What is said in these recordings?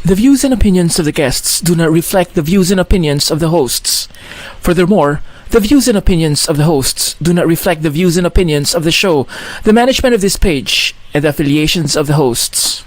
The views and opinions of the guests do not reflect the views and opinions of the hosts. Furthermore, the views and opinions of the hosts do not reflect the views and opinions of the show, the management of this page, and the affiliations of the hosts.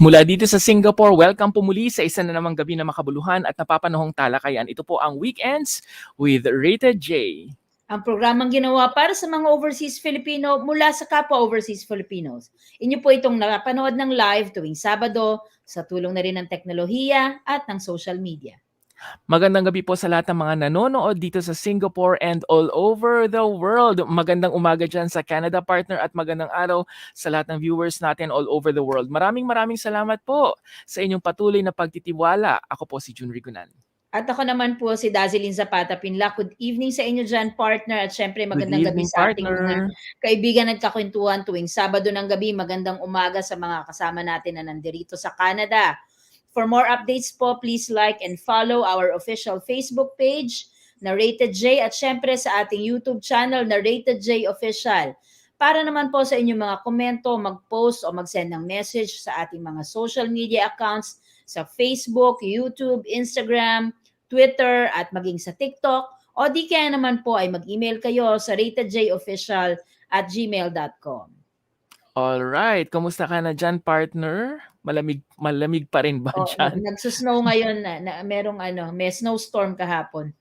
Mula dito sa Singapore, welcome po muli sa isa na namang gabi na makabuluhan at napapanahong talakayan. Ito po ang Weekends with Rated J. Ang programang ginawa para sa mga overseas Filipino mula sa kapwa overseas Filipinos. Inyo po itong napanood ng live tuwing Sabado sa tulong na rin ng teknolohiya at ng social media. Magandang gabi po sa lahat ng mga nanonood dito sa Singapore and all over the world. Magandang umaga dyan sa Canada partner at magandang araw sa lahat ng viewers natin all over the world. Maraming salamat po sa inyong patuloy na pagtitiwala. Ako po si Jun Rigunan. At ako naman po si Dazilin Zapata Pinlac. Good evening sa inyo dyan, partner. At syempre magandang gabi sa ating mga kaibigan at kakwentuhan tuwing Sabado ng gabi. Magandang umaga sa mga kasama natin na nandirito sa Canada. For more updates po, please like and follow our official Facebook page na Rated J at syempre sa ating YouTube channel na Rated J Official. Para naman po sa inyong mga komento, mag-post o mag-send ng message sa ating mga social media accounts sa Facebook, YouTube, Instagram, Twitter at maging sa TikTok o di kaya naman po ay mag-email kayo sa ratedjofficial@gmail.com. Alright, kamusta ka na dyan, partner? Malamig pa rin ba dyan? Nagsusnow ngayon na may snowstorm kahapon.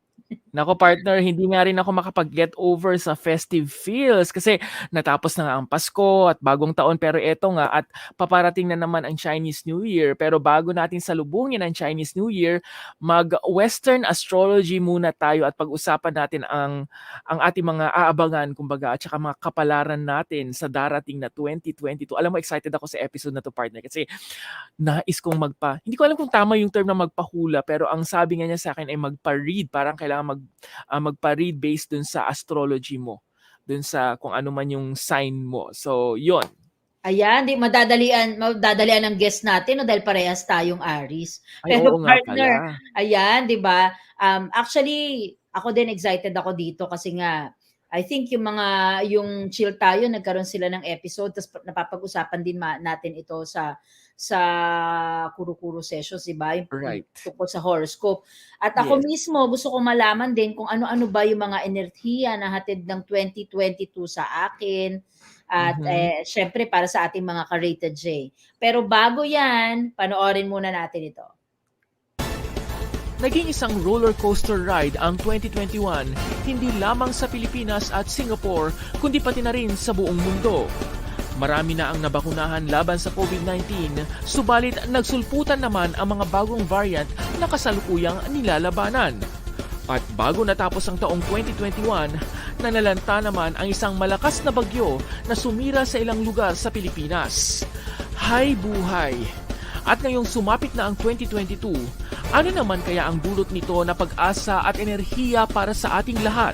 Nako partner, hindi nga rin ako makapag-get over sa festive feels kasi natapos na nga ang Pasko at bagong taon pero eto nga at paparating na naman ang Chinese New Year. Pero bago natin salubungin ang Chinese New Year, mag-Western Astrology muna tayo at pag-usapan natin ang ating mga aabangan kumbaga at saka mga kapalaran natin sa darating na 2022. Alam mo, excited ako sa episode na to partner kasi nais kong hindi ko alam kung tama yung term na magpahula pero ang sabi nga niya sa akin ay magpa-read, parang kailangan magpa-read based dun sa astrology mo, dun sa kung ano man yung sign mo. So, yon. Ayan, madadalian ang guest natin no, dahil parehas tayong Aries. Ay, Pero oo nga partner, pala. ayan, 'di ba? Actually, ako din excited ako dito kasi nga I think yung chill tayo nagkaroon sila ng episode tapos napapag-usapan din natin ito sa kuro-kuro sessions, 'di ba? Yung Right. tungkol sa horoscope. At ako mismo gusto ko malaman din kung ano-ano ba yung mga enerhiya na hatid ng 2022 sa akin. At syempre para sa ating mga ka-Rated J. Pero bago yan, panoorin muna natin ito. Naging isang roller coaster ride ang 2021, hindi lamang sa Pilipinas at Singapore, kundi pati na rin sa buong mundo. Marami na ang nabakunahan laban sa COVID-19, subalit nagsulputan naman ang mga bagong variant na kasalukuyang nilalabanan. At bago natapos ang taong 2021, nanalanta naman ang isang malakas na bagyo na sumira sa ilang lugar sa Pilipinas. Hay buhay! At ngayong sumapit na ang 2022, ano naman kaya ang dulot nito na pag-asa at enerhiya para sa ating lahat?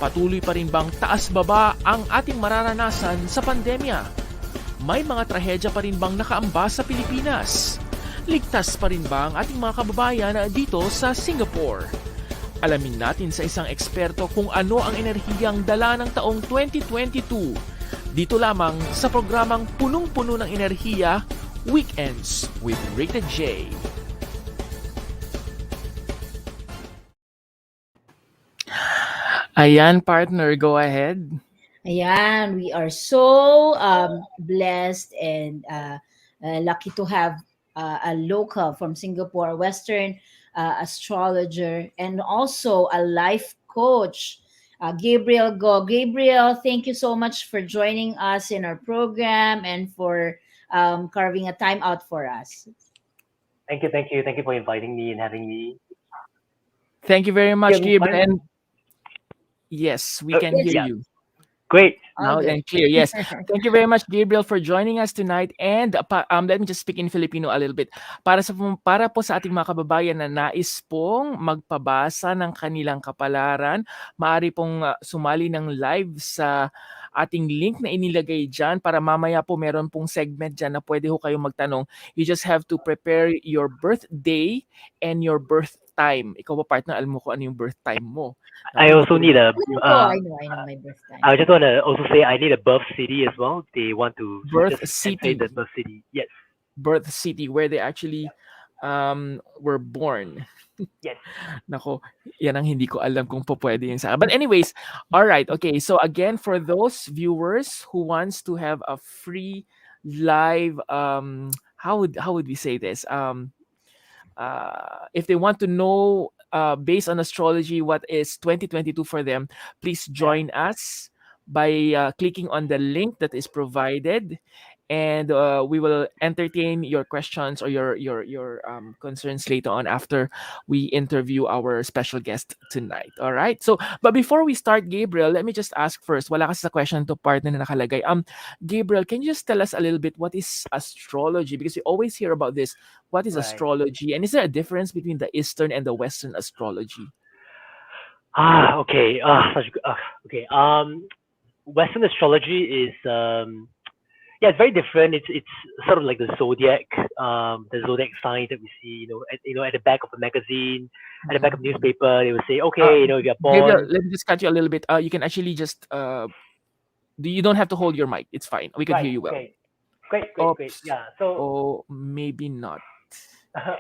Patuloy pa rin bang taas-baba ang ating mararanasan sa pandemya? May mga trahedya pa rin bang nakaamba sa Pilipinas? Ligtas pa rin ba ang ating mga kababayan dito sa Singapore? Alamin natin sa isang eksperto kung ano ang enerhiyang dala ng taong 2022. Dito lamang sa programang punong-puno ng enerhiya, Weekends with Rated J. Ayan, partner, go ahead. Ayan, we are so blessed and lucky to have a local from Singapore, Western astrologer, and also a life coach, Gabriel Go. Gabriel, thank you so much for joining us in our program and for carving a time out for us. Thank you for inviting me and having me. Thank you very much, Gabriel. And yes, we can hear you. Great. All Loud good. and clear. Yes. Thank you very much, Gabriel, for joining us tonight. And let me just speak in Filipino a little bit. Para po sa ating mga kababayan na nais pong magpabasa ng kanilang kapalaran, maaari pong sumali ng live sa ating link na inilagay dyan para mamaya po meron pong segment dyan na pwede ho kayong magtanong. You just have to prepare your birthday and your birth time. Ikaw ba, partner, alam mo kung ano yung birth time mo? I Naku, hindi also ko rin need a. Alam ko, I know my birth time. I just want to also say I need a birth city as well. They want to birth just city. translate the birth city. Yes. Birth city where they actually were born. Yes. Nako, yan ang hindi ko alam kung po pwede yun sa. But anyways, all right. Okay, so again, for those viewers who wants to have a free live how would we say this? If they want to know based on astrology what is 2022 for them, please join us by clicking on the link that is provided, and we will entertain your questions or your concerns later on after we interview our special guest tonight. All right. So, but before we start, Gabriel, let me just ask first. Wala kasi sa question to partner na nakalagay. Gabriel, can you just tell us a little bit what is astrology? Because we always hear about this. What is Right. astrology, and is there a difference between the Eastern and the Western astrology? Okay. Okay. Western astrology is yeah, it's very different. It's sort of like the zodiac signs that we see. At the back of a magazine, at the back of a newspaper, they will say, okay, if you're Gabriel, born. let me just cut you a little bit. You can actually just you don't have to hold your mic. It's fine. We can Right. hear you well. Okay. Great. Oops. Yeah. So. Oh, maybe not.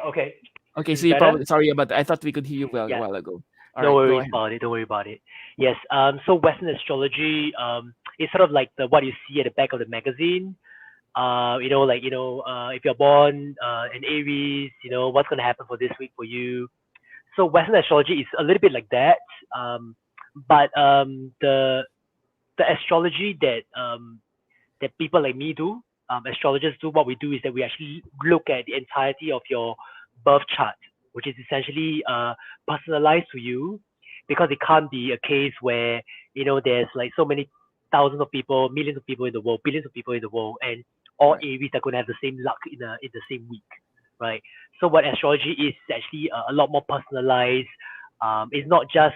Okay. Okay, Is so it you better? probably sorry about that. I thought we could hear you well a Yeah. while ago. All No right, go worries ahead. about it. Don't worry about it. Yes. So Western astrology is sort of like what you see at the back of the magazine. If you're born in Aries, what's gonna happen for this week for you. So Western astrology is a little bit like that. But the astrology that people like me do, astrologers do, what we do is that we actually look at the entirety of your birth chart, which is essentially personalized to you, because it can't be a case where there's like so many thousands of people, millions of people in the world, billions of people in the world, and all Right. Aries are going to have the same luck in the same week, right? So what astrology is actually a lot more personalized. It's not just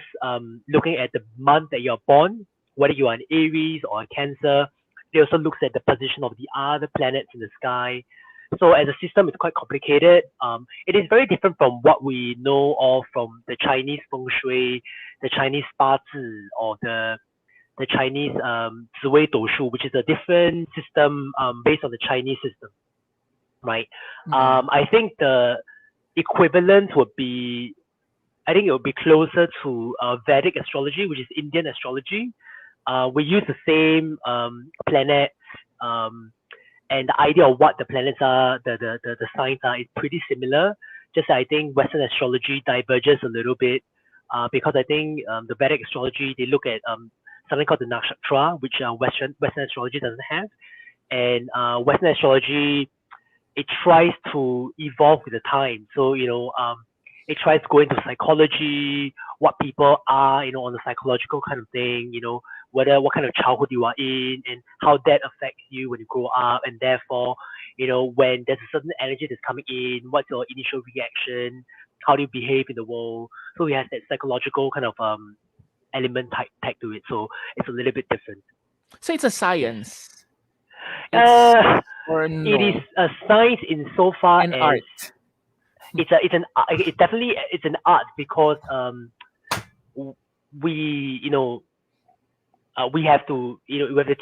looking at the month that you're born, whether you are an Aries or a Cancer. It also looks at the position of the other planets in the sky. So as a system, it's quite complicated. It is very different from what we know of from the Chinese feng shui, the Chinese 八字, or the Chinese 紫微斗数, which is a different system based on the Chinese system, right? I think the equivalent would be, I think it would be closer to Vedic astrology, which is Indian astrology. We use the same planets, and the idea of what the planets are, the signs are, is pretty similar. Just I think Western astrology diverges a little bit, because I think the Vedic astrology, they look at something called the nakshatra, which Western astrology doesn't have, and Western astrology, it tries to evolve with the time. So it tries to go into psychology, what people are, on the psychological kind of thing, what kind of childhood you are in, and how that affects you when you grow up, and therefore, when there's a certain energy that's coming in, what's your initial reaction, how do you behave in the world. So we have that psychological kind of element tag to it. So it's a little bit different. So it's a science. Or no? It is a science in so far An as art. it's an art, because we we have to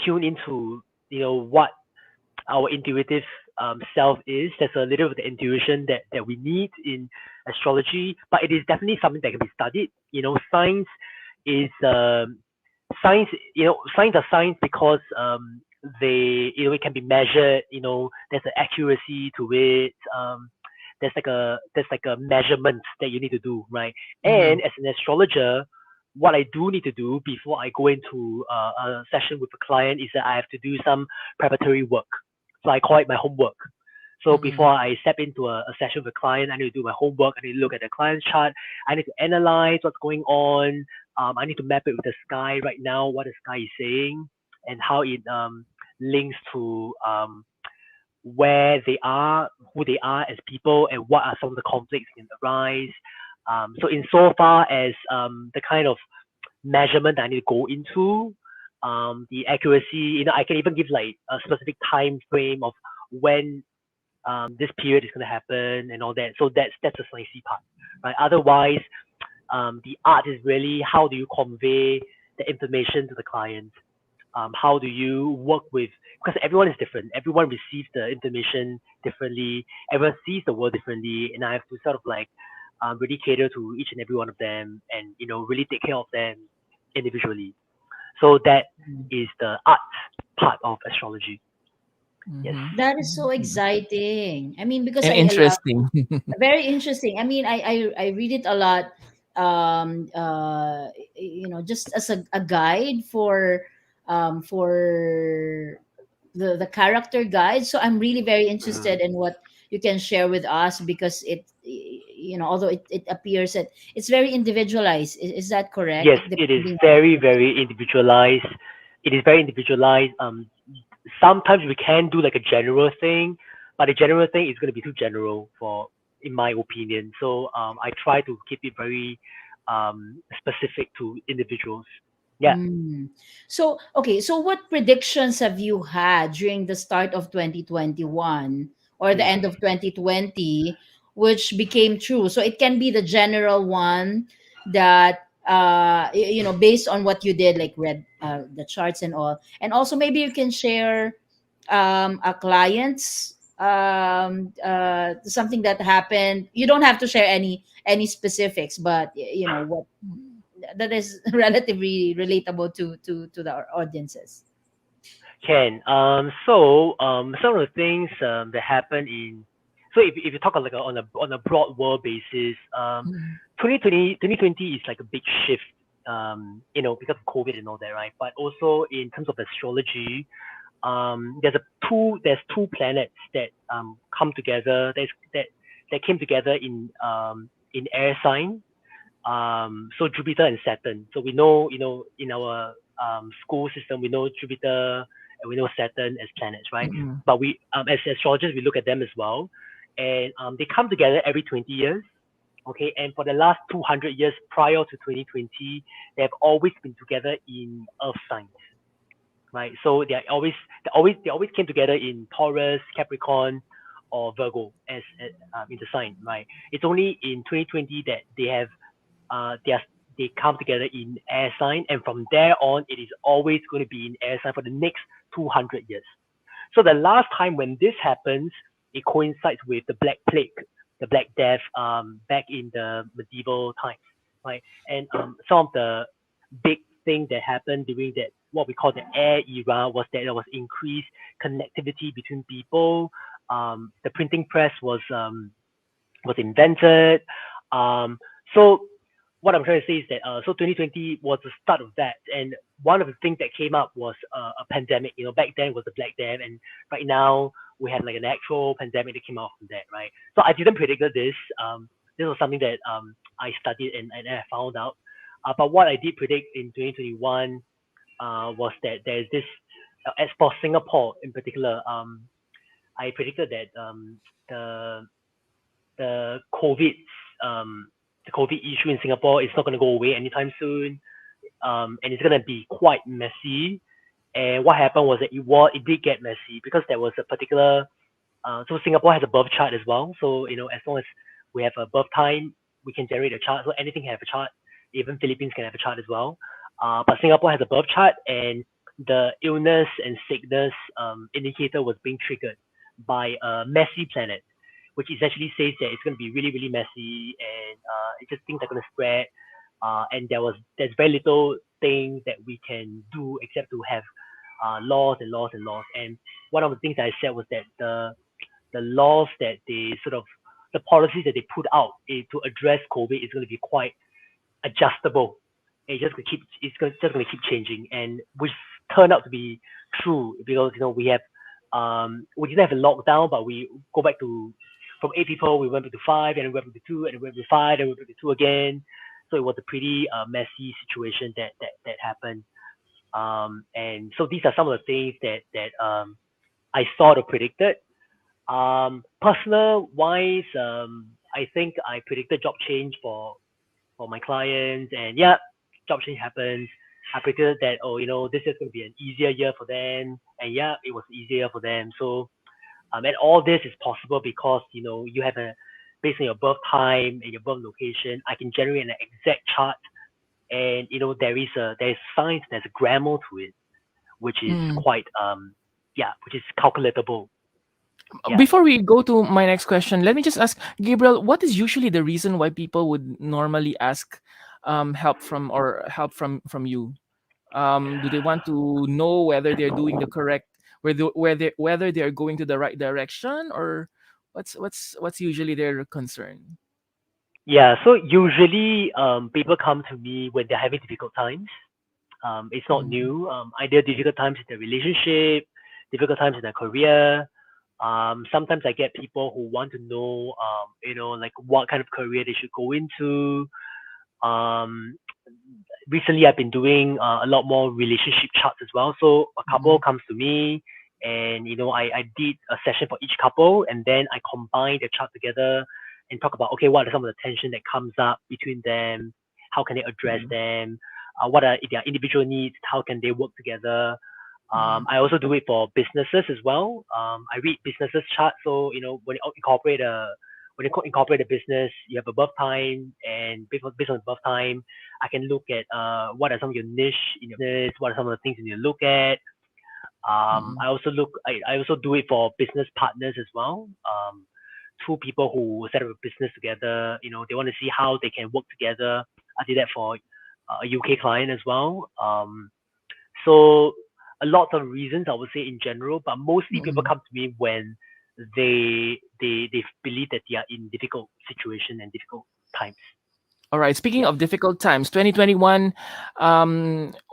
tune into what our intuitive self is. There's a little bit of the intuition that we need in astrology, but it is definitely something that can be studied. Science is science. Science are science because they it can be measured. There's an accuracy to it. There's like a measurement that you need to do, right? And as an astrologer, what I do need to do before I go into a session with a client is that I have to do some preparatory work. So I call it my homework. So before I step into a session with a client, I need to do my homework. I need to look at the client's chart. I need to analyze what's going on. I need to map it with the sky right now, what the sky is saying. and how it links to where they are, who they are as people, and what are some of the conflicts that can arise. So insofar as the kind of measurement that I need to go into, the accuracy, I can even give like a specific time frame of when this period is going to happen and all that. So that's the sciencey part, right? Otherwise, the art is really how do you convey the information to the client. How do you work with, because everyone is different, everyone receives the information differently, everyone sees the world differently, and I have to sort of like really cater to each and every one of them, and really take care of them individually. So that is the art part of astrology. Yes. That is so exciting. I mean, because And I love, interesting. very interesting. I mean, I read it a lot, just as a guide for the character guide. So I'm really very Mhm. interested in what you can share with us, because although it appears that it's very individualized. Is that correct? Yes, It it is depending on the very, person. very individualized. It is very individualized. Sometimes we can do like a general thing, but the general thing is going to be too general in my opinion. So I try to keep it very specific to individuals. Yeah. Mm. So, okay, so what predictions have you had during the start of 2021 or the Mm. end of 2020, which became true? So it can be the general one that, based on what you did, like read the charts and all. And also maybe you can share a client's something that happened. You don't have to share any specifics, but what that is relatively relatable to the audiences. Can. Some of the things that happen in, so if you talk on like on a broad world basis, 2020 is like a big shift, because of COVID and all that, right? But also in terms of astrology, there's two planets that come together, that came together in air sign. So Jupiter and Saturn. So we know, in our school system, we know Jupiter and we know Saturn as planets, right? Mm-mm. But we, as astrologers, we look at them as well, and they come together every 20 years. Okay, and for the last 200 years prior to 2020, they have always been together in Earth signs, right? So they always came together in Taurus, Capricorn, or Virgo as in the sign, right? It's only in 2020 that they come together in air sign, and from there on, it is always going to be in air sign for the next 200 years. So the last time when this happens, it coincides with the Black Plague, the Black Death, back in the medieval times, right? And some of the big thing that happened during that, what we call the air era, was that there was increased connectivity between people. The printing press was invented. So what I'm trying to say is that so 2020 was the start of that, and one of the things that came up was a pandemic. Back then was the Black Death, and right now we have like an actual pandemic that came out from that, right? So I didn't predict this. This was something that I studied and I found out. But what I did predict in 2021 was that there's this, as for Singapore in particular, I predicted that the the COVID the COVID issue in Singapore is not going to go away anytime soon, and it's going to be quite messy. And what happened was that it did get messy because there was a particular, so Singapore has a birth chart as well. So as long as we have a birth time, we can generate a chart. So anything can have a chart. Even Philippines can have a chart as well. But Singapore has a birth chart, and the illness and sickness indicator was being triggered by a messy planet, which essentially says that it's going to be really, really messy, and it just things are going to spread. And there's very little thing that we can do except to have laws and laws and laws. And one of the things that I said was that the laws that they sort of, the policies that they put out to address COVID is going to be quite adjustable. Just going to keep changing, and which turned out to be true, because we didn't have a lockdown, but we go back to, from 8 people we went back to 5, and we went back to 2, and we went back to 5, and we went back to 2 again. So it was a pretty messy situation that happened. And so these are some of the things that I sort of predicted. Personal wise, I think I predicted job change for my clients, and yeah, job change happens. I predicted that, oh, this is going to be an easier year for them, and yeah, it was easier for them. So and all this is possible because you have a based on your birth time and your birth location. I can generate an exact chart, and there's science, there's a grammar to it, which is Mm. quite yeah, which is calculatable. Yeah. Before we go to my next question, let me just ask Gabriel, what is usually the reason why people would normally ask help from you? Do they want to know whether they're doing the correct, whether they're going to the right direction, or what's usually their concern? Yeah, so usually people come to me when they're having difficult times. It's not Mm. new. Either difficult times in their relationship, difficult times in their career. Sometimes I get people who want to know, like what kind of career they should go into. Um, Recently, I've been doing a lot more relationship charts as well. So a couple Mm. comes to me, and I did a session for each couple, and then I combine the chart together and talk about, okay, what are some of the tension that comes up between them, how can they address Mm. them, what are their individual needs, how can they work together. Mm. I also do it for businesses as well. I read businesses chart, so when you incorporate a business, you have a birth time, and based on the birth time, I can look at what are some of your niche in your business, what are some of the things you need to look at. Mm. I also do it for business partners as well. Two people who set up a business together, they want to see how they can work together. I did that for a UK client as well. So a lot of reasons I would say in general, but mostly people Mm. come to me when they believe that they are in difficult situation and difficult times. All right. Speaking Yeah. of difficult times, 2021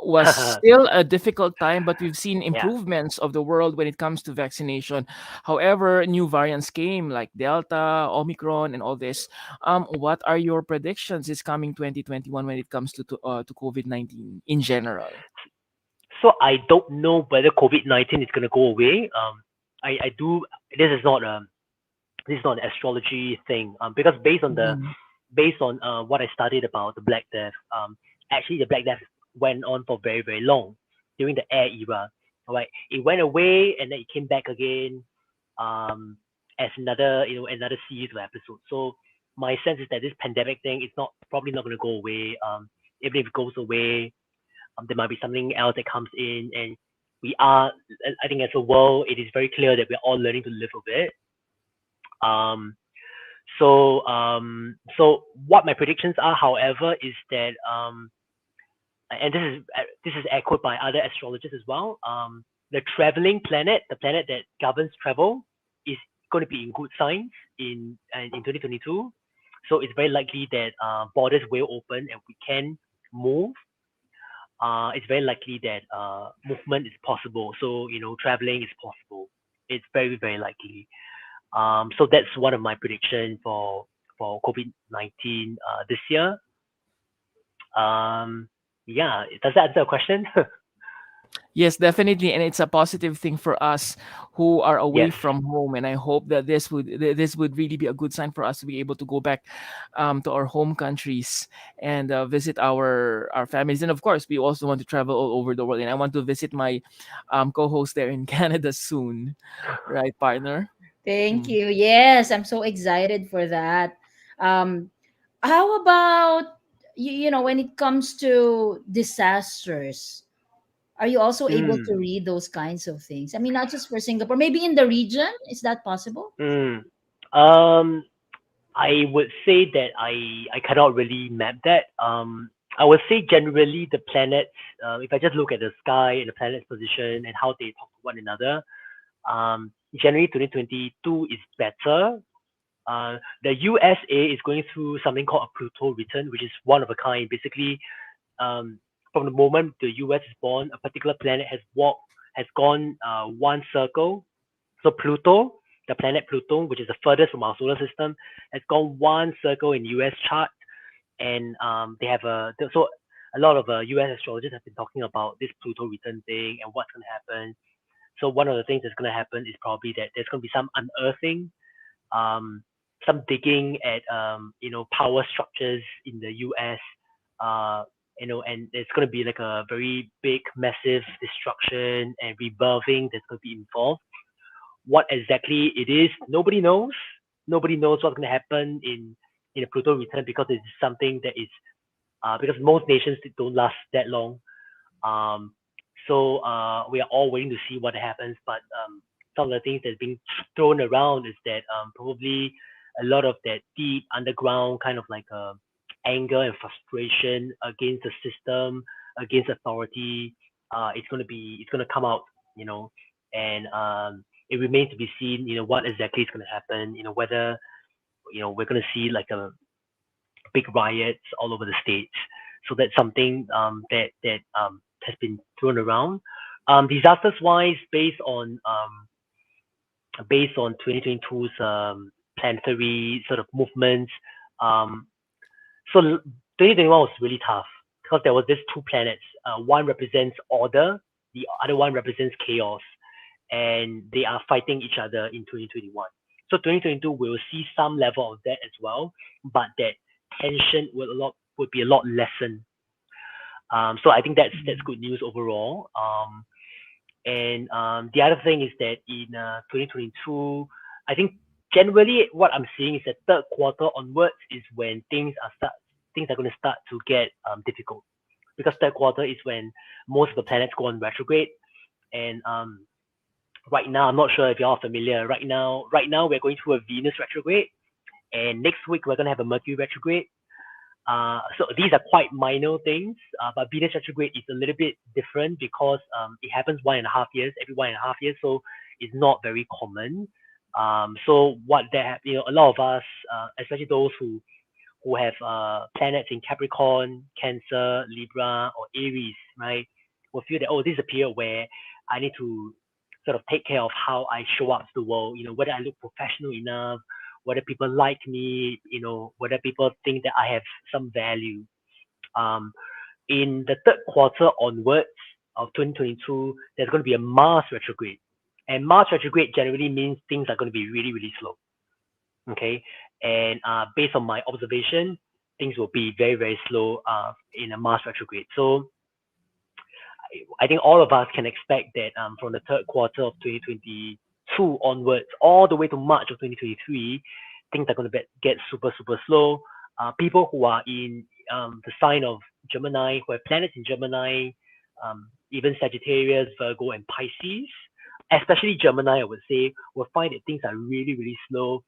was still a difficult time, but we've seen Yeah. improvements of the world when it comes to vaccination. However, new variants came like Delta, Omicron, and all this. What are your predictions this coming 2021 when it comes to COVID-19 in general? So I don't know whether COVID-19 is gonna go away. I do. This is not this is not an astrology thing. Because Mm. based on what I studied about the Black Death, actually the Black Death went on for very very long during the air era. All right, it went away and then it came back again, um, as another series of episodes. So my sense is that this pandemic thing is not probably not going to go away. Even if it goes away, there might be something else that comes in, and we are. I think as a world, it is very clear that we're all learning to live with it. Um, so what my predictions are, however, is that and this is echoed by other astrologers as well. The traveling planet, the planet that governs travel, is going to be in good signs in 2022. So it's very likely that borders will open and we can move. It's very likely that movement is possible. So traveling is possible. It's very very likely. So that's one of my predictions for COVID-19 this year. Um, yeah, does that answer the question? Yes, definitely, and it's a positive thing for us who are away Yes. from home. And I hope that this would really be a good sign for us to be able to go back to our home countries and visit our families. And of course, we also want to travel all over the world. And I want to visit my co-host there in Canada soon, right, partner? Thank Mm. you. Yes, I'm so excited for that. Um, how about when it comes to disasters? Are you also able to Mm, read those kinds of things? I mean, not just for Singapore, maybe in the region. Is that possible? mm. Um, I would say that I cannot really map that. I would say generally the planets. If I just look at the sky and the planet's position and how they talk to one another, generally 2022 is better. The USA is going through something called a Pluto return, which is one of a kind. Basically, um, from the moment the US is born, a particular planet has gone one circle. So Pluto, the planet Pluto, which is the furthest from our solar system, has gone one circle in US chart, and they have so a lot of US astrologers have been talking about this Pluto return thing and what's going to happen. So one of the things that's going to happen is probably that there's going to be some unearthing, some digging at power structures in the US, and it's going to be like a very big, massive destruction and rebirthing that's going to be involved. What exactly it is, nobody knows. Nobody knows what's going to happen in a Pluto return because it's something that is because most nations don't last that long. So we are all waiting to see what happens. But some of the things that's being thrown around is that probably a lot of that deep underground kind of like anger and frustration against the system, against authority. It's going to come out, and it remains to be seen, what exactly is going to happen. Whether we're going to see like a big riots all over the states. So that's something that has been thrown around. Disasters wise, based on 2022's planetary sort of movements. So 2021 was really tough because there was these two planets. One represents order, the other one represents chaos, and they are fighting each other in 2021. So 2022 will see some level of that as well, but that tension would be a lot lessened. So I think that's good news overall. And the other thing is that in 2022, I think generally what I'm seeing is that third quarter onwards is when things are going to start to get difficult, because third quarter is when most of the planets go on retrograde. And right now, I'm not sure if you're familiar. Right now we're going through a Venus retrograde, and next week we're going to have a Mercury retrograde. So these are quite minor things, but Venus retrograde is a little bit different because it happens every 1.5 years, so it's not very common. So what that, a lot of us, especially those who have planets in Capricorn, Cancer, Libra, or Aries, right, will feel that, this is a period where I need to sort of take care of how I show up to the world, whether I look professional enough, whether people like me, whether people think that I have some value. In the third quarter onwards of 2022, there's going to be a Mars retrograde. And Mars retrograde generally means things are going to be really, really slow. Okay. And based on my observation, things will be very, very slow in a Mars retrograde. So I think all of us can expect that from the third quarter of 2022 onwards, all the way to March of 2023, things are going to get super, super slow. People who are in the sign of Gemini, who have planets in Gemini, even Sagittarius, Virgo, and Pisces, especially Gemini, I would say, will find that things are really, really slow.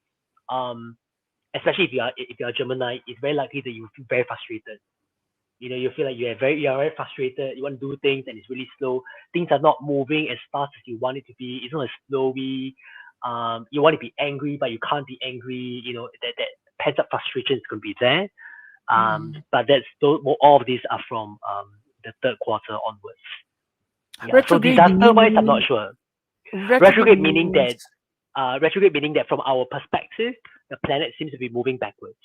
Especially if you are Gemini, it's very likely that you feel very frustrated. You feel like you are very frustrated. You want to do things and it's really slow. Things are not moving as fast as you want it to be. It's not as slowy. You want to be angry, but you can't be angry. That pent up frustration is going to be there. But all of these are from the third quarter onwards. Yeah. So disaster wise, I'm not sure. Retrograde meaning that from our perspective, the planet seems to be moving backwards.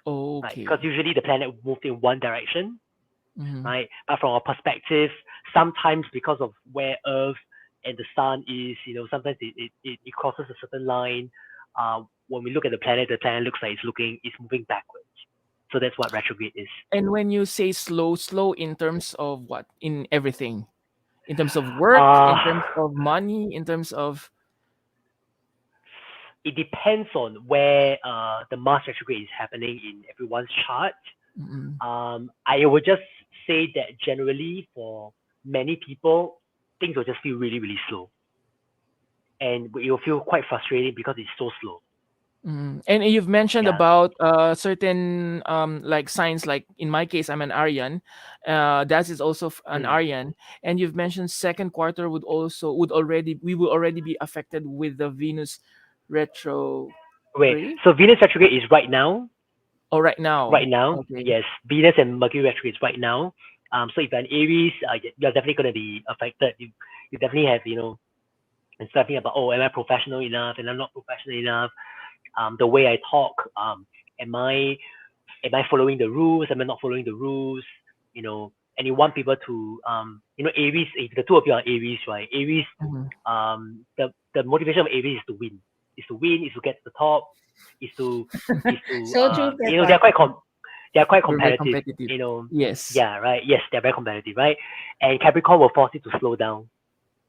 Okay. Right? Because usually the planet moves in one direction, right? But from our perspective, sometimes because of where Earth and the Sun is, sometimes it crosses a certain line. When we look at the planet looks like it's moving backwards. So that's what retrograde is. And when you say slow in terms of what? In everything? In terms of work, in terms of money, in terms of... It depends on where the Mars retrograde is happening in everyone's chart. I would just say that generally for many people, things will just feel really, really slow. And it will feel quite frustrating because it's so slow. And you've mentioned about certain like signs, like in my case, I'm an Aryan. That is also an Aryan, and you've mentioned second quarter we will already be affected with the Venus retro. Wait, so Venus retrograde is right now? Oh, right now. Right now, okay. Yes. Venus and Mercury retrograde is right now. So if you're an Aries, you're definitely going to be affected. You definitely have, it's definitely about, am I professional enough? And I'm not professional enough. The way I talk, am I am I following the rules? Am I not following the rules? You know, and you want people to Aries. If the two of you are Aries, right? Aries, Mhm. The motivation of Aries is to win. Is to win. Is to get to the top. Is to So true for they're quite Capricorn. they're quite We're very competitive. competitive. You know, Yes. yeah, right. Yes, they're very competitive, right? And Capricorn will force you to slow down.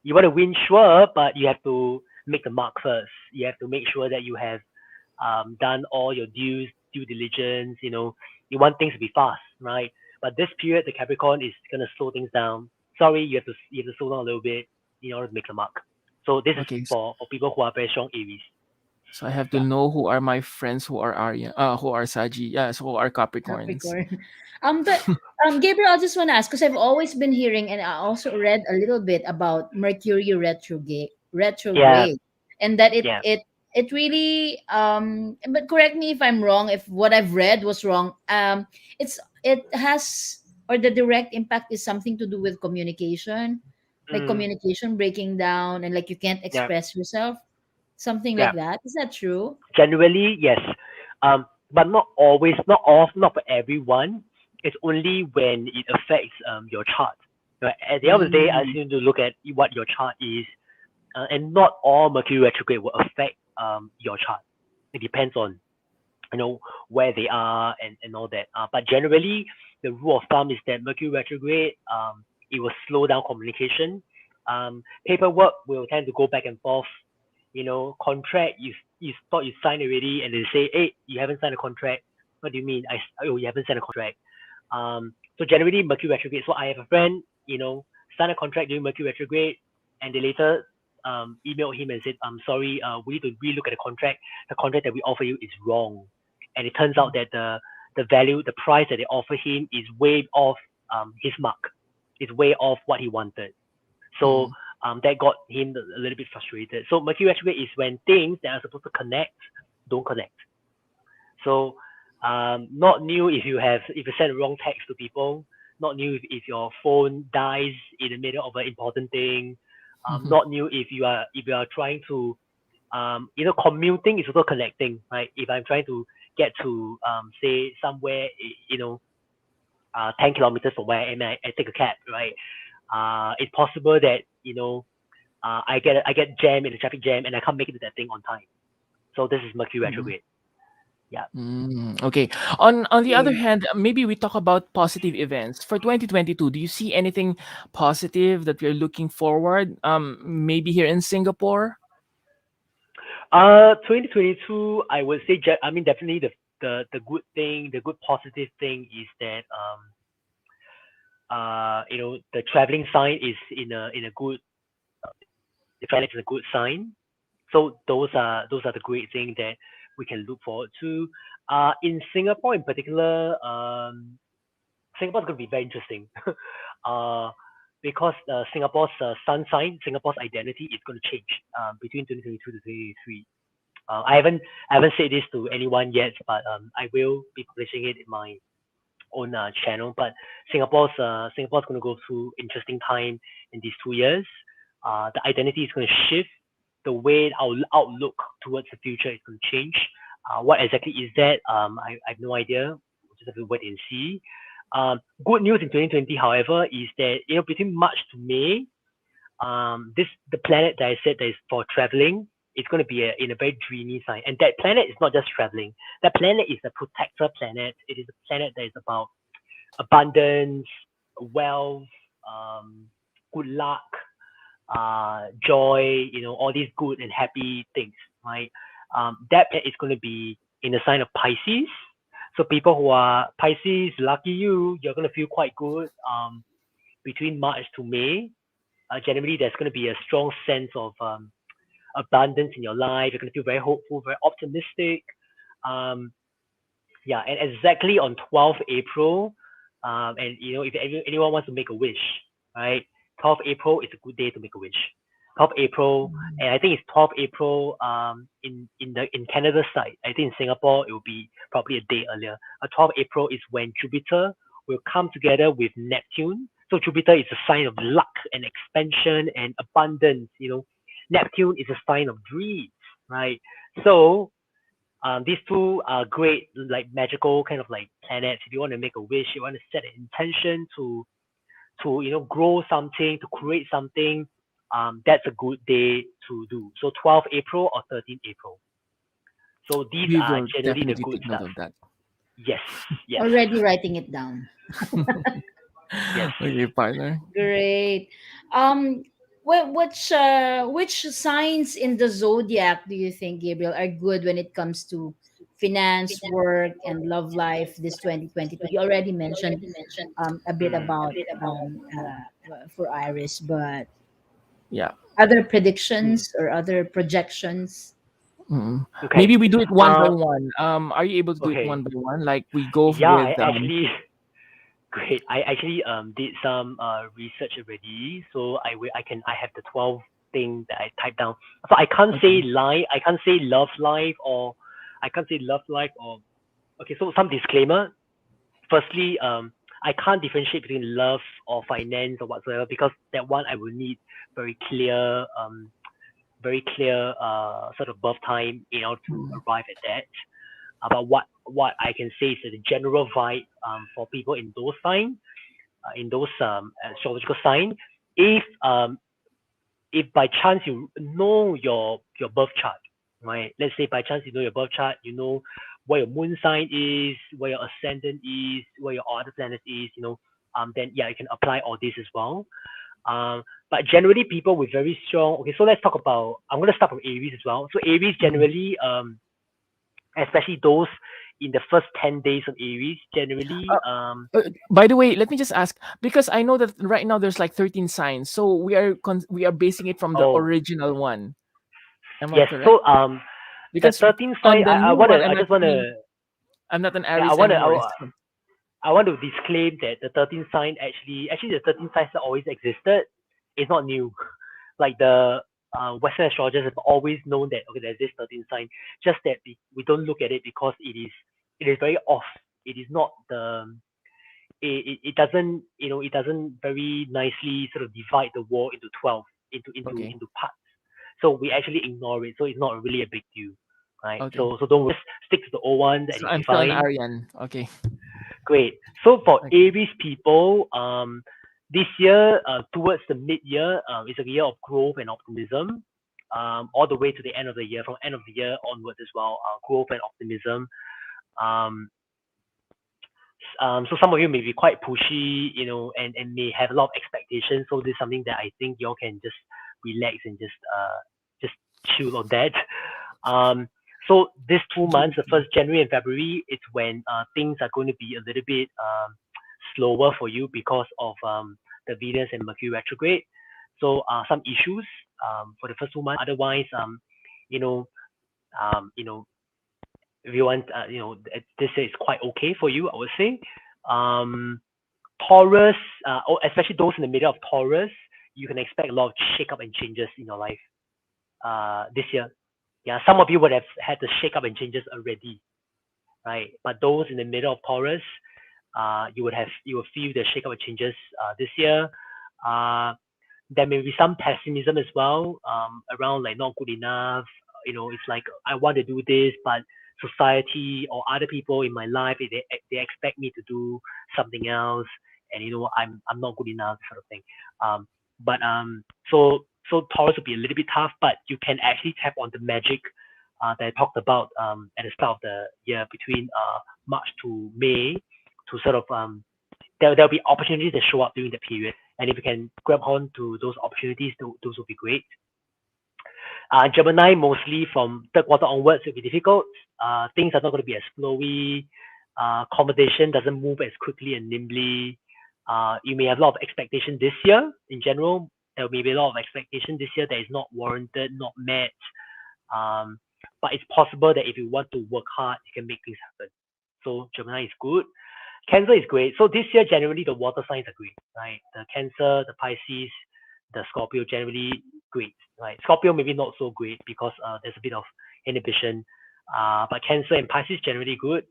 You want to win, sure, but you have to make the mark first. You have to make sure that you have done all your due diligence. You know, you want things to be fast, right? But this period, the Capricorn is gonna slow things down. Sorry, you have to slow down a little bit in order to make the mark. So this is Okay. for people who are very strong Aries. So I have to Yeah. know who are my friends who are Arya, who are Sagi, yes, who are Capricorns. Capricorn. But Gabriel, I just want to ask because I've always been hearing, and I also read a little bit about Mercury Yeah. retrograde, and that Yeah. it really But correct me if I'm wrong, if what I've read was wrong. It has, or the direct impact is something to do with communication, like Mm, communication breaking down, and like you can't yeah. express yourself, something Yeah. like that. Is that true? Generally, yes. But not always, not for everyone. It's only when it affects your chart. Right? At the end of the day, I Mm. need to look at what your chart is, and not all Mercury retrograde will affect your chart. It depends on you know where they are and all that. But generally, the rule of thumb is that Mercury retrograde it will slow down communication. Paperwork will tend to go back and forth. You know, contract you thought you signed already, and they say, hey, you haven't signed a contract. What do you mean? Oh, you haven't signed a contract. So generally Mercury retrograde. So I have a friend, signed a contract during Mercury retrograde, and they later emailed him and said, I'm sorry, we need to relook at the contract. The contract that we offer you is wrong. And it turns out that the price that they offer him is way off his mark. It's way off what he wanted. So Mhm. that got him a little bit frustrated. So Mercury retrograde is when things that are supposed to connect don't connect. So not new if you send the wrong text to people. Not new if your phone dies in the middle of an important thing. Mhm. Not new if you are trying to commuting is also connecting, right? If I'm trying to get to say somewhere 10 kilometers from where I am, I take a cab, right? It's possible that I get jammed in the traffic jam and I can't make it to that thing on time. So this is Mercury Mhm. retrograde. Yeah. Okay. On the other Okay. hand, maybe we talk about positive events for 2022. Do you see anything positive that we're looking forward? Maybe here in Singapore. 2022, I would say, I mean, definitely the good thing, the good positive thing is that the traveling sign is in a good, the planet is a good sign. So those are the great things that we can look forward to. In Singapore in particular, Singapore's going to be very interesting. uh, because Singapore's identity is going to change between 2022 to 2023. I haven't said this to anyone yet, but I will be publishing it in my own channel. But Singapore's going to go through interesting time in these 2 years. The identity is going to shift. The way our outlook towards the future is going to change. What exactly is that? I have no idea. We'll just have to wait and see. Good news in 2020, however, is that between March to May, the planet that I said that is for traveling, it's going to be in a very dreamy sign. And that planet is not just traveling. That planet is a protector planet. It is a planet that is about abundance, wealth, good luck, joy, all these good and happy things, right? That planet is going to be in the sign of Pisces. So people who are Pisces, lucky you're going to feel quite good between March to May. Generally, there's going to be a strong sense of abundance in your life. You're going to feel very hopeful, very optimistic. Um, yeah, and exactly on 12th April, and if anyone wants to make a wish, right? 12th April is a good day to make a wish. 12th April, and I think it's 12th April in Canada side. I think in Singapore it will be probably a day earlier. 12th April is when Jupiter will come together with Neptune. So Jupiter is a sign of luck and expansion and abundance. Neptune is a sign of dreams, right? So These two are great, like magical kind of like planets. If you want to make a wish, you want to set an intention to grow something, to create something. That's a good day to do. So 12 April or 13 April. So these We are will generally the definitely good take note stuff. of that. Yes, yes, Already writing it down. yes. Okay, partner. Great. Um, which signs in the zodiac do you think, Gabriel, are good when it comes to finance, work, and love life this 2022? You already mentioned a bit Mm. about for Iris, but Yeah. other predictions or other projections? Mm. Okay. Maybe we do it one by Uh, one. Are you able to do it one okay. by one? Like we go Yeah, I with actually great. I actually did some research already, so I have the 12 thing that I typed down. So I can't okay. say lie, I can't say love life, or I can't say love life or okay. So some disclaimer. Firstly, I can't differentiate between love or finance or whatsoever because that one I will need very clear sort of birth time in order to Mm. arrive at that. But what I can say is that the general vibe for people in those signs, in those astrological sign, if um if by chance you know your birth chart, right? Let's say by chance you know your birth chart, you know where your moon sign is, where your ascendant is, where your other planet is, then yeah, you can apply all this as well. But generally, people with very strong. Okay, so let's talk about. I'm gonna start from Aries as well. So Aries Mm. generally, especially those in the first 10 days of Aries, generally, By the way, let me just ask because I know that right now there's like 13 signs, so we are basing it from the oh original one. Am I yes. correct? So the Because 13 on sign, the new one, I just wanna, I'm not an yeah, Aries anymore. So, I want to disclaim that the 13 sign actually the 13 signs that always existed. It's not new. Like the Western astrologers have always known that okay, there's this 13 sign. Just that we don't look at it because it is very off. It is not the it doesn't it doesn't very nicely sort of divide the world into 12 okay, into parts. So we actually ignore it. So it's not really a big deal, right? okay. So don't worry, just stick to the old ones and So you'll be I'm still an fine. Arian. Okay. Great. So for Okay. Aries people, this year, towards the mid-year, is a year of growth and optimism. All the way to the end of the year, from end of the year onwards as well, growth and optimism. Um, so some of you may be quite pushy, and may have a lot of expectations. So this is something that I think y'all can just relax and just chill on that. Um, so these 2 months, the first January and February, it's when things are going to be a little bit slower for you because of the Venus and Mercury retrograde. So some issues for the first 2 months. Otherwise, you know, you know, if you want, this is quite okay for you, I would say. Um, Taurus, especially those in the middle of Taurus, you can expect a lot of shake up and changes in your life this year. Yeah, some of you would have had the shake up and changes already, right? But those in the middle of Taurus, you will feel the shake up and changes this year. Uh, there may be some pessimism as well around like not good enough. It's like I want to do this, but society or other people in my life they expect me to do something else, and I'm not good enough sort of thing. But so Taurus will be a little bit tough, but you can actually tap on the magic that I talked about at the start of the year between March to May to sort of there'll be opportunities that show up during that period. And if you can grab on to those opportunities, those will be great. Gemini, mostly from third quarter onwards, will be difficult. Things are not going to be as flowy. Conversation doesn't move as quickly and nimbly. You may have a lot of expectation this year. In general, there may be a lot of expectation this year that is not warranted, not met. Um, but it's possible that if you want to work hard, you can make things happen. So Gemini is good. Cancer is great. So this year, generally, the water signs are great, right? The Cancer, the Pisces, the Scorpio, generally great, right? Scorpio maybe not so great because there's a bit of inhibition. But Cancer and Pisces generally good.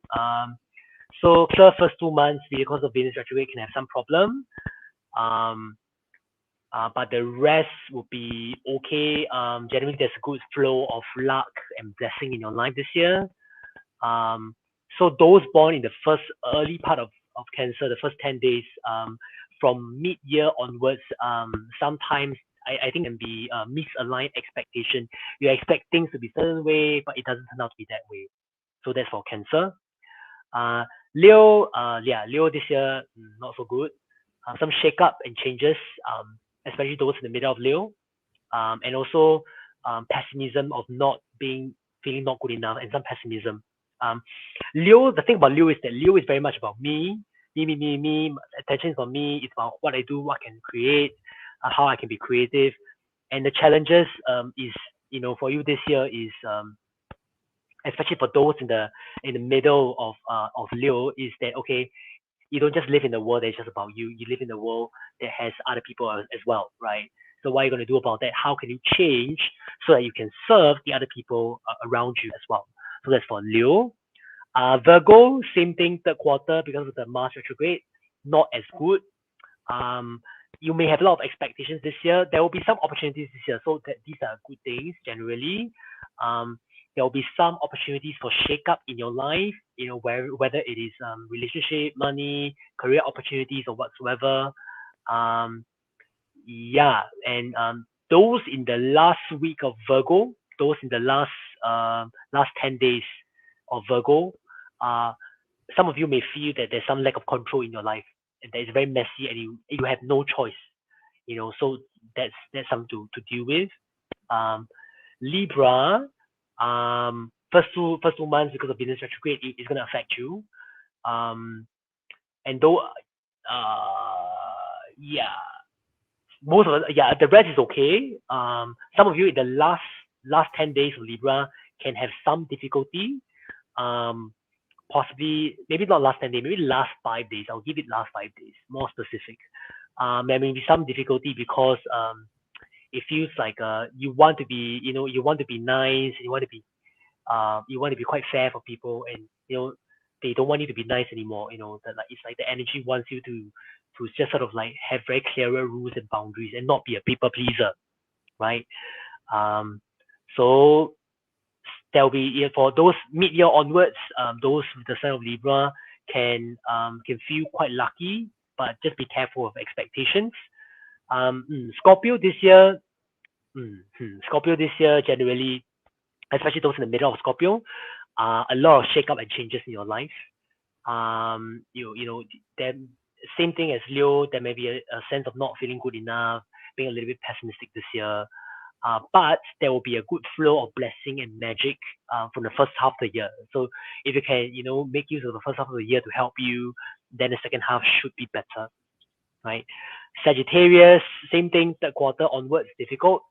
So the first 2 months because of Venus retrograde can have some problem. But the rest will be okay. Generally, there's a good flow of luck and blessing in your life this year. So those born in the first early part of Cancer, the first 10 days, from mid-year onwards, sometimes I think can be misaligned expectation. You expect things to be certain way, but it doesn't turn out to be that way. So that's for Cancer. Leo, Leo this year, not so good. Some shake-up and changes, especially those in the middle of Leo. And also pessimism of feeling not good enough, and some pessimism. Leo, the thing about Leo is that Leo is very much about me. Attention is on me. It's about what I do, what I can create, how I can be creative. And the challenges is, for you this year is, especially for those in the middle of Leo, is that okay, you don't just live in the world that's just about you. You live in the world that has other people as well, right? So what are you going to do about that? How can you change so that you can serve the other people around you as well? So that's for Leo. Virgo, same thing, third quarter, because of the Mars retrograde, not as good. You may have a lot of expectations this year. There will be some opportunities this year, so that these are good things generally. There will be some opportunities for shake-up in your life, whether it is relationship, money, career opportunities, or whatsoever. And those in the last week of Virgo, those in the last 10 days of Virgo, some of you may feel that there's some lack of control in your life, and that it's very messy, and you have no choice. So that's something to deal with. Libra, first two months, because of Venus retrograde, it's going to affect you. And though, most of it, the rest is okay. Some of you in the last 10 days of Libra can have some difficulty. Possibly, maybe not last 10 days, maybe last 5 days. I'll give it last 5 days, more specific. There may be some difficulty because it feels like you want to be, you want to be nice, you want to be quite fair for people, and they don't want you to be nice anymore. It's like the energy wants you to just sort of like have very clearer rules and boundaries and not be a people pleaser, right? So there'll be, for those mid-year onwards, those with the sign of Libra can feel quite lucky, but just be careful of expectations. Scorpio this year, generally, especially those in the middle of Scorpio, a lot of shake-up and changes in your life. Then same thing as Leo, there may be a sense of not feeling good enough, being a little bit pessimistic this year. But there will be a good flow of blessing and magic from the first half of the year. So if you can, make use of the first half of the year to help you, then the second half should be better, right? Sagittarius, same thing, third quarter onwards, difficult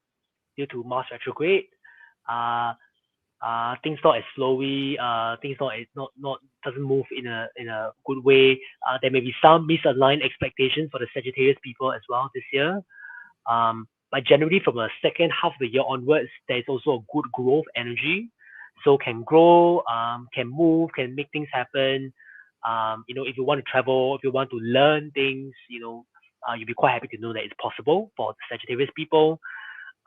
due to Mars retrograde. Things not as flowy, things not doesn't move in a good way. There may be some misaligned expectations for the Sagittarius people as well this year. But generally, from a second half of the year onwards, there's also a good growth energy. So can grow, can move, can make things happen. If you want to travel, if you want to learn things, you'll be quite happy to know that it's possible for the Sagittarius people.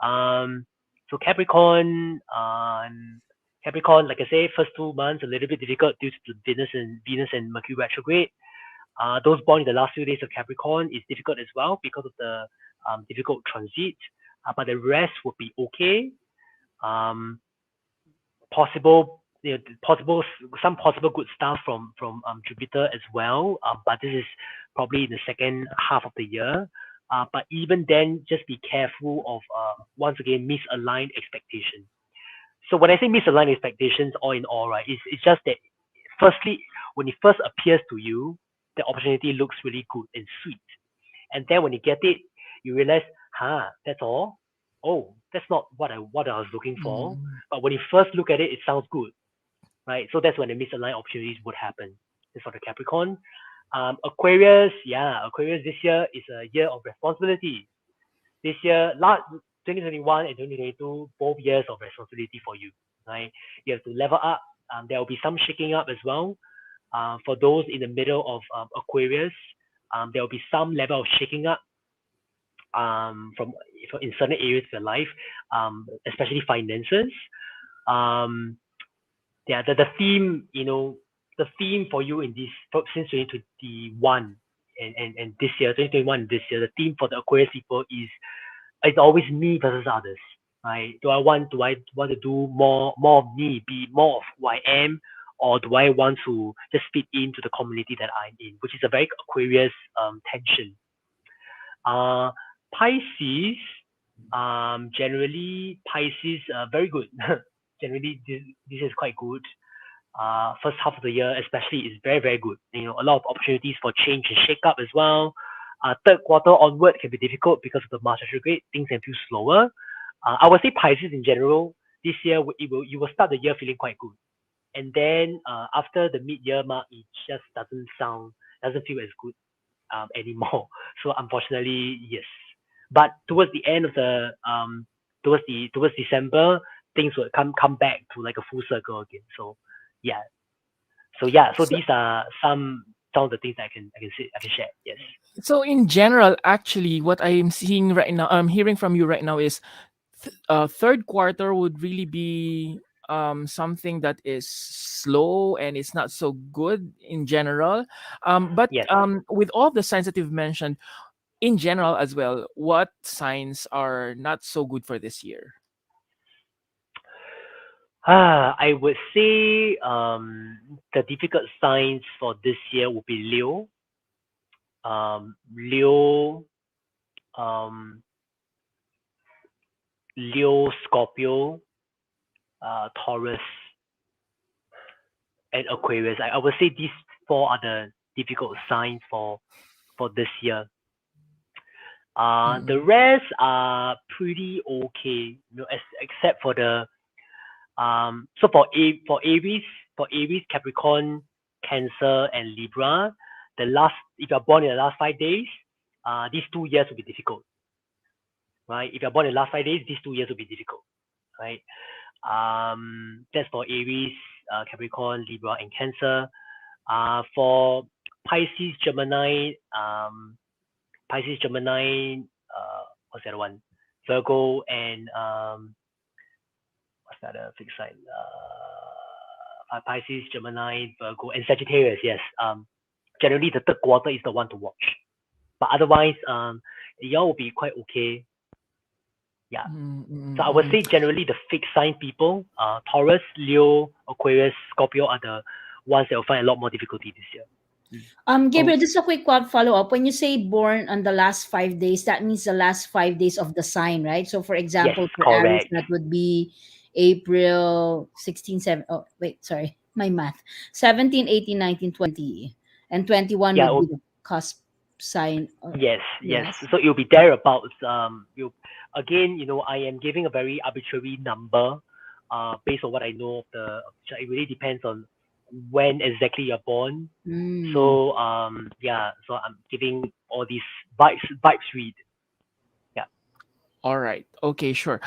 So Capricorn, like I say, first 2 months a little bit difficult due to Venus and Mercury retrograde. Those born in the last few days of Capricorn is difficult as well because of the difficult transit, but the rest would be okay. Some possible good stuff from Jupiter as well, but this is probably in the second half of the year. But even then, just be careful of once again misaligned expectations. So when I say misaligned expectations, all in all, right, it's just that firstly, when it first appears to you, the opportunity looks really good and sweet, and then when you get it, you realize, that's all. Oh, that's not what I was looking for. But when you first look at it, it sounds good, right? So that's when the misaligned opportunities would happen. That's for the Capricorn. Aquarius this year is a year of responsibility. This year, 2021 and 2022, both years of responsibility for you, right? You have to level up. There will be some shaking up as well. For those in the middle of Aquarius, there will be some level of shaking up in certain areas of your life, especially finances. the theme, the theme for you in this since 2021 and this year, 2021 and this year, the theme for the Aquarius people is it's always me versus others. Right? Do I want to do more of me, be more of who I am, or do I want to just fit into the community that I'm in, which is a very Aquarius tension. Uh, Pisces, generally Pisces, very good. Generally, this is quite good. First half of the year, especially, is very very good. A lot of opportunities for change and shake up as well. Third quarter onward can be difficult because of the Mars retrograde. Things can feel slower. I would say Pisces in general this year, you will start the year feeling quite good, and then after the mid-year mark, it just doesn't feel as good anymore. So unfortunately, yes. But towards the end of the towards December, things will come back to like a full circle again. So yeah. So So, these are some of the things I can share. Yes. so in general, actually, what I'm seeing right now, I'm hearing from you right now is third quarter would really be something that is slow and it's not so good in general. But Yes. with all the signs that you've mentioned, in general as well, what signs are not so good for this year? I would say the difficult signs for this year would be Leo, um, Leo, Scorpio, Taurus, and Aquarius. I would say these four are the difficult signs for this year. The Mm-mm. rest are pretty okay, except for the so for Aries, Capricorn, Cancer, and Libra, if you're born in the last 5 days, these 2 years will be difficult, right? If you're born in the last 5 days, these 2 years will be difficult, right? That's for Aries, Capricorn, Libra, and Cancer. For Pisces, Gemini, what's the other one? Virgo, and what's that fixed sign? Pisces, Gemini, Virgo, and Sagittarius. Yes. Generally the third quarter is the one to watch. But otherwise, y'all will be quite okay. Yeah. So I would Mm-mm. say generally the fixed sign people, Taurus, Leo, Aquarius, Scorpio are the ones that will find a lot more difficulty this year. Oh, Gabriel, just a quick follow-up. When you say born on the last 5 days, that means the last 5 days of the sign, right? So, for Yes, example, for Aries, correct. that would be April 16, 7. Oh, wait, sorry. My math. 17, 18, 19, 20. And 21 Yeah. would be the cusp sign. Yes, yes. Yes. So it'll be thereabouts. You again, I am giving a very arbitrary number, based on what I know of of the chart. It really depends on when exactly you're born. Mm. So yeah. So I'm giving all these vibes read. Yeah. all right. Okay, sure.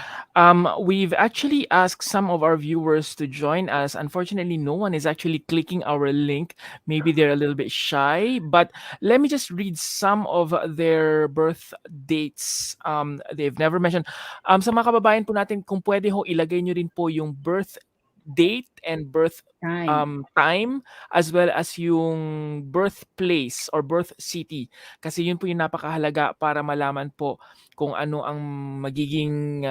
We've actually asked some of our viewers to join us. Unfortunately, no one is actually clicking our link. Maybe they're a little bit shy, but let me just read some of their birth dates. They've never mentioned. Sa mga kababayan po natin, kung pwede ho, ilagay nyo rin po yung birth date and birth Time. time, as well as yung birthplace or birth city. Kasi yun po yung napakahalaga para malaman po kung ano ang magiging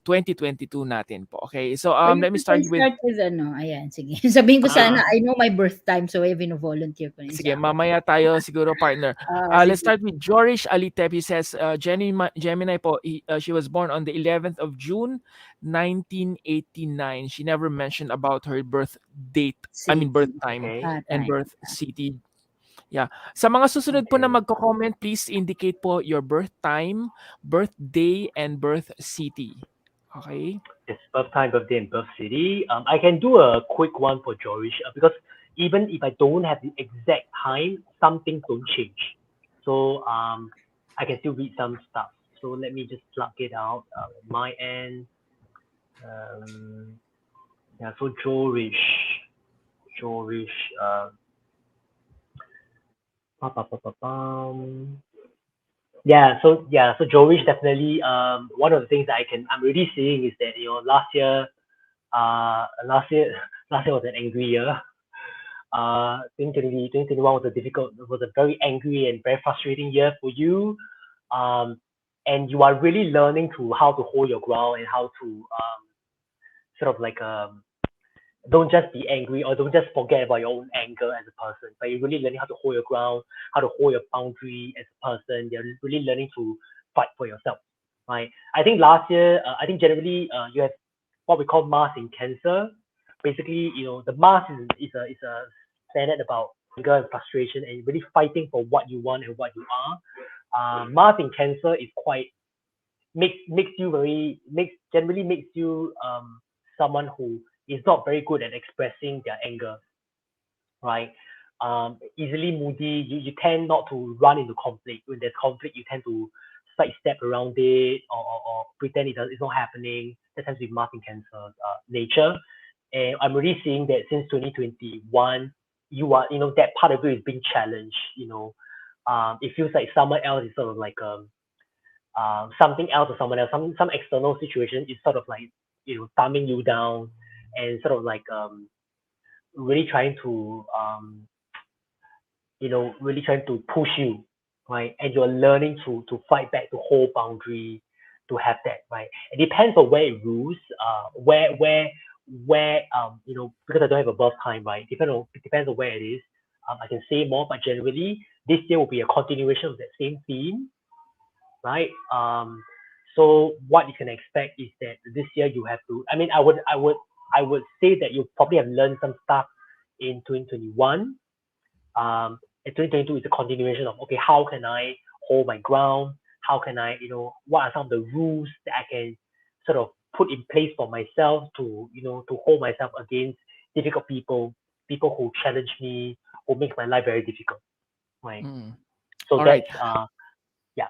2022 natin po. Okay? So Or you let me can start with start with ayan, sige. Sabihin ko sana, Ah. I know my birth time, so volunteer ko na yung sige, sa akin. mamaya tayo siguro partner. Let's Sige. start with Jorish Alitep. He says, Gemini po, she was born on the 11th of June, 1989. She never mentioned about her birth date, I mean birth City. time Okay. and Time. birth city. Yeah. Sa mga susunod po na Okay. magko-comment, please indicate po your birth time, birthday, and birth city. Okay? Yes, birth time, birthday, and birth city. I can do a quick one for George, because even if I don't have the exact time, some things don't change. So I can still read some stuff. So let me just plug it out on my end. Yeah. So George. Pa, pa, pa, pa, pam. So George definitely, one of the things that I'm really seeing is that last year last year was an angry year. 2021 was a very angry and very frustrating year for you. And you are really learning to how to hold your ground and how to sort of like don't just be angry or don't just forget about your own anger as a person, but you're really learning how to hold your ground, how to hold your boundary as a person. You're really learning to fight for yourself, right? I think last year, I think generally, you have what we call Mars in Cancer. Basically, the Mars is a planet about anger and frustration and really fighting for what you want and what you are. Mars in Cancer is quite generally makes you someone who is not very good at expressing their anger, right? Easily moody. You tend not to run into conflict. When there's conflict, you tend to sidestep around it or pretend it's not happening. That tends to be Mars in Cancer nature. And I'm really seeing that since 2021, that part of you is being challenged. It feels like someone else is sort of like something else or someone else, some external situation is sort of like dumbing you down and sort of like really trying to really trying to push you, right? And you're learning to fight back, to hold boundary, to have that, right? It depends on where it rules, because I don't have a birth time, right? It depends on where it is. I can say more, but generally this year will be a continuation of that same theme, right? So what you can expect is that this year you have to. I mean, I would say that you probably have learned some stuff in 2021. And 2022 is a continuation of, okay, how can I hold my ground? How can I, what are some of the rules that I can sort of put in place for myself to, to hold myself against difficult people who challenge me, who make my life very difficult, right? So All that's right. yeah.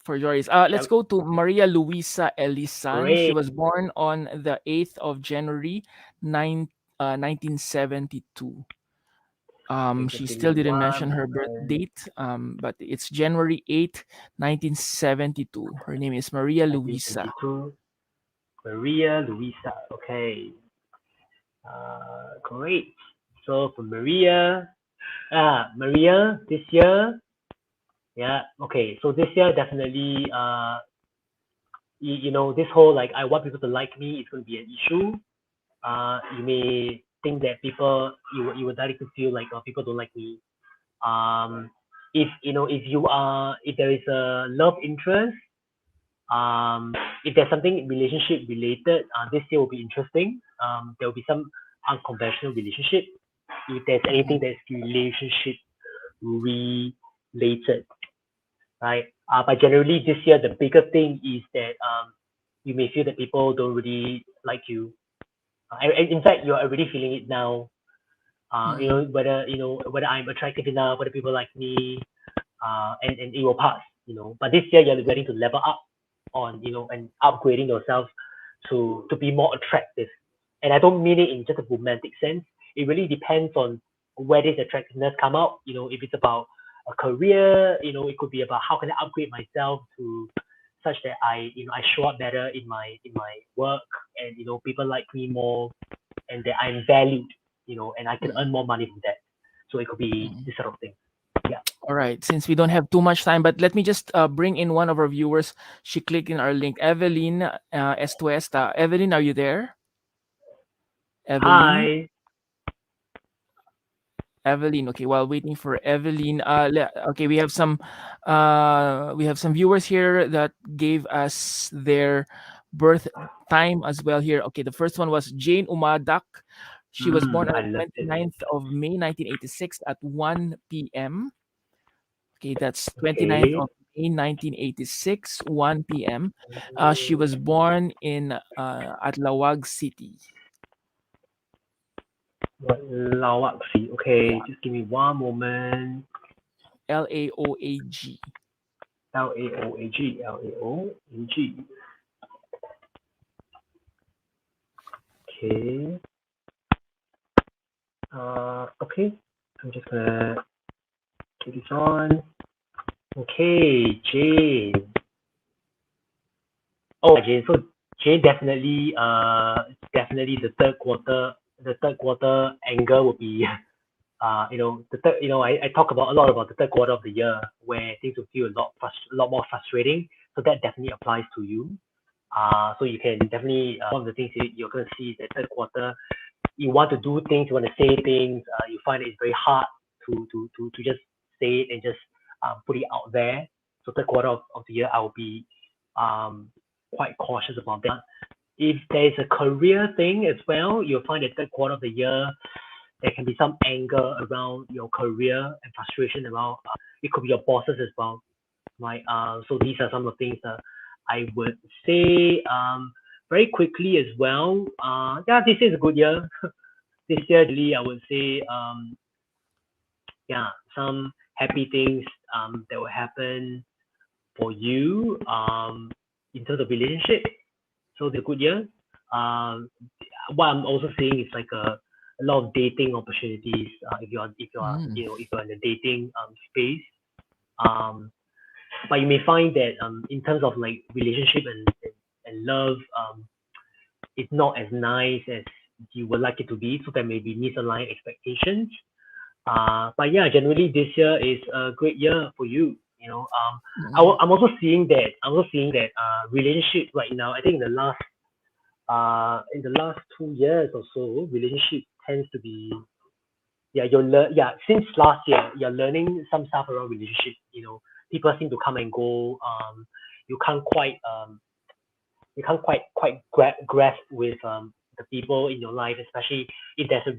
For Joris, let's go to Maria Luisa Elisan. She Great. was born on the 8th of January, 1972. She still didn't mention her birth date, but it's January 8th, 1972. Her name is Maria Luisa. 1972. Maria Luisa. Okay. Great. So for Maria, this year, yeah, okay. So this year definitely, this whole like I want people to like me is going to be an issue. You may think that you would like to feel like people don't like me. If there is a love interest, if there's something relationship related, this year will be interesting. There will be some unconventional relationship. If there's anything that's relationship related, right? But generally this year the bigger thing is that you may feel that people don't really like you. And in fact, you're already feeling it now. Whether I'm attractive enough, whether people like me, and it will pass. But this year you're ready to level up on and upgrading yourself to be more attractive. And I don't mean it in just a romantic sense. It really depends on where this attractiveness come out. If it's about a career, it could be about how can I upgrade myself to such that I show up better in my work, and people like me more, and that I'm valued, and I can earn more money from that. So it could be this sort of thing. Yeah. All right. Since we don't have too much time, but let me just bring in one of our viewers. She clicked in our link, Evelyn Estuesta. Evelyn, are you there? Evelyn. Hi. Evelyn. Okay, while waiting for Evelyn, okay, we have some viewers here that gave us their birth time as well here. Okay, the first one was Jane Umadak. She was born on the 29th of May 1986 at 1 p.m. Okay, that's 29th of May 1986, 1 p.m. She was born in at Lawag City. Lawag City. Okay, just give me one moment. Laoag. Laoag. Laoag. Okay. Okay. I'm just gonna keep this on. Okay, Jane. Oh, Jane. So Jane definitely the third quarter the third quarter anger would be I talk about a lot about the third quarter of the year where things will feel a lot more frustrating. So that definitely applies to you. So you can definitely one of the things you're going to see is that third quarter, you want to do things, you want to say things, you find it's very hard to just say it and just put it out there. So third quarter of the year, I will be quite cautious about that. If there's a career thing as well, you'll find that third quarter of the year, there can be some anger around your career and frustration around it could be your bosses as well, right? So these are some of the things that I would say very quickly as well. This is a good year. This year, really, I would say some happy things that will happen for you in terms of relationship. So the good year. What I'm also seeing is like a lot of dating opportunities if you're in the dating space. But you may find that in terms of like relationship and love, it's not as nice as you would like it to be. So there may be misaligned expectations. But yeah, generally this year is a great year for you. I'm also seeing that relationship right now. I think in the last 2 years or so, relationship tends to be since last year you're learning some stuff around relationship. People seem to come and go. You can't quite grasp with the people in your life, especially if there's a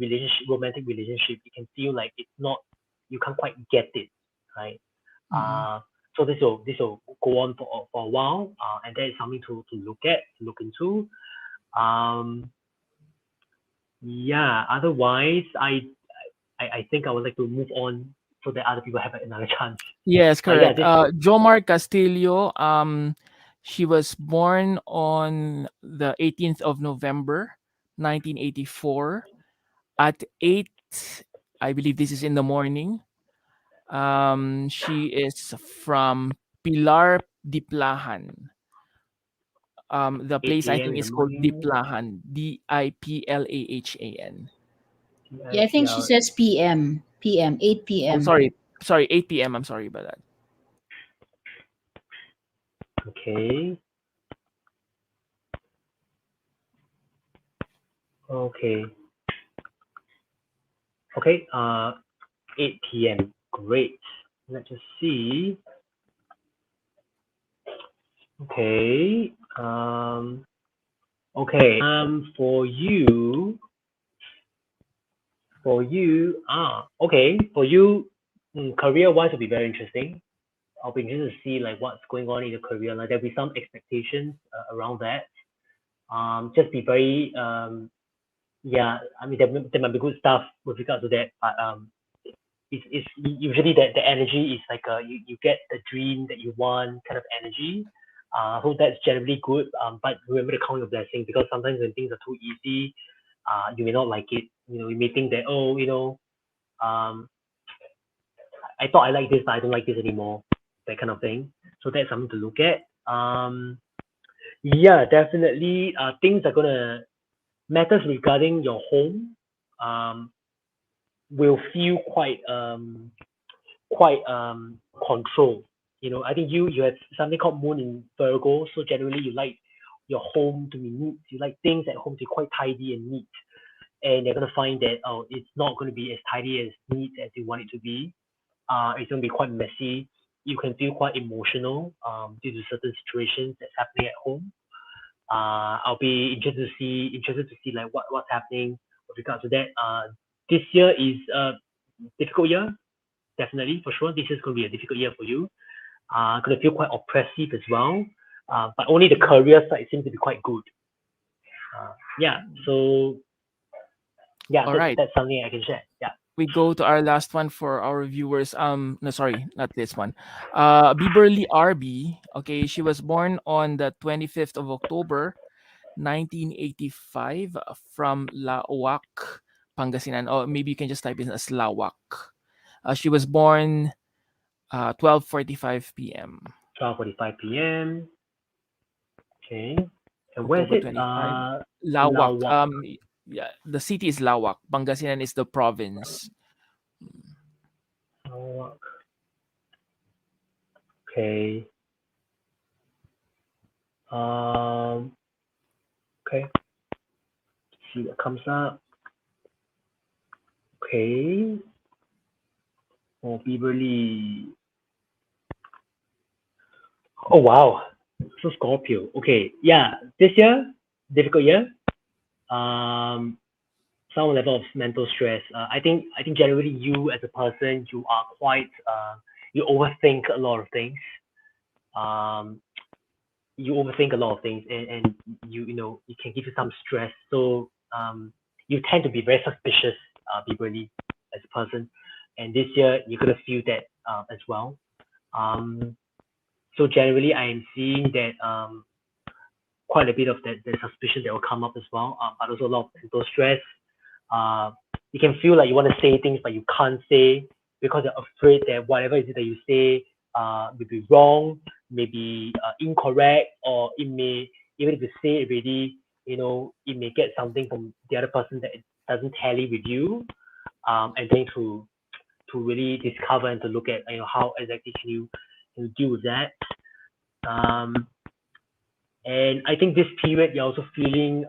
romantic relationship. You can feel like it's not, you can't quite get it, right? So this will go on for a while, and that is something to look into. Otherwise, I think I would like to move on so that other people have another chance. Yes, correct. Jomar Castillo, she was born on the 18th of November, 1984 at 8, I believe this is in the morning. She is from Pilar Diplahan. The place I think is called Diplahan, Diplahan. Yeah, I think she says PM, 8 p.m. Oh, sorry, 8 p.m. I'm sorry about that. Okay. 8 p.m. Great. Let's just see. Okay. For you, career-wise will be very interesting. I'll be interested to see like what's going on in your career. Like there'll be some expectations around that. Just be very I mean there might be good stuff with regard to that, but it's usually that the energy is like you get the dream that you want kind of energy. So that's generally good. But remember to count your blessings, because sometimes when things are too easy, you may not like it. You may think that I thought I like this, but I don't like this anymore. That kind of thing. So that's something to look at. Definitely. Things are gonna matters regarding your home. Will feel quite controlled. I think you have something called Moon in Virgo, so generally you like your home to be neat. You like things at home to be quite tidy and neat, and you're gonna find that it's not gonna be as tidy as neat as you want it to be. It's gonna be quite messy. You can feel quite emotional due to certain situations that's happening at home. I'll be interested to see like what's happening with regards to that. This year is a difficult year, definitely, for sure. This is going to be a difficult year for you. Going to feel quite oppressive as well. But only the career side seems to be quite good. All right. That's something I can share. Yeah. We go to our last one for our viewers. No, sorry, not this one. Biberly RB. Okay, she was born on the 25th of October, 1985, from Lawak, Pangasinan. Or maybe you can just type in as Lawak. She was born 12:45 p.m. 12:45 p.m. Okay. And where is it? Lawak. Lawak. Yeah, the city is Lawak. Pangasinan is the province. Oh, okay. Okay. See what comes up. Okay. Oh, Beverly. Oh, wow. So Scorpio. Okay. Yeah. This year, difficult year. Um, some level of mental stress. I think generally you as a person, you are quite you overthink a lot of things. Um, you overthink a lot of things, and you know it can give you some stress. So you tend to be very suspicious, Beverly, as a person. And this year you're gonna feel that as well. Um, so generally I am seeing that quite a bit of that the suspicion that will come up as well, but also a lot of mental stress. Uh, you can feel like you want to say things but you can't say because you're afraid that whatever it is that you say will be wrong, may be incorrect, or it may, even if you say it already, it may get something from the other person that it doesn't tally with you. And then to really discover and to look at how exactly can you deal with that. Um, and I think this period you're also feeling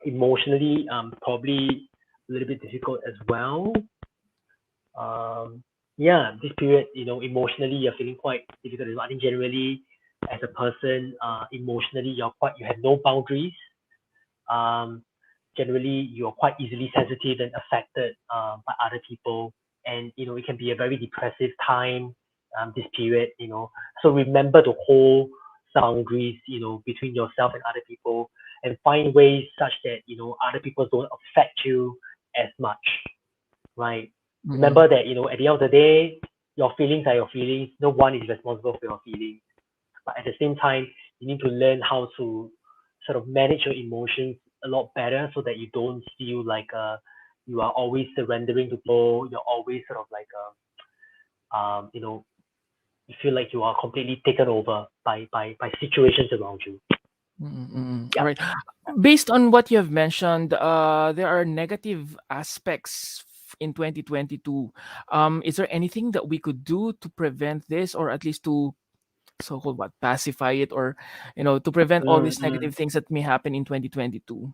emotionally probably a little bit difficult as well. Um, yeah, this period, emotionally you're feeling quite difficult as well. I think generally as a person, emotionally you have no boundaries. Um, generally you're quite easily sensitive and affected by other people, and it can be a very depressive time. This period, so remember to hold boundaries, between yourself and other people, and find ways such that other people don't affect you as much, right? Mhm. Remember that at the end of the day, your feelings are your feelings. No one is responsible for your feelings, but at the same time, you need to learn how to sort of manage your emotions a lot better so that you don't feel like you are always surrendering to people. You're always sort of like you feel like you are completely taken over by situations around you. All Yeah. right. Based on what you have mentioned, there are negative aspects in 2022. Is there anything that we could do to prevent this, or at least to so-called what pacify it, or to prevent all these Mm-hmm. negative things that may happen in 2022?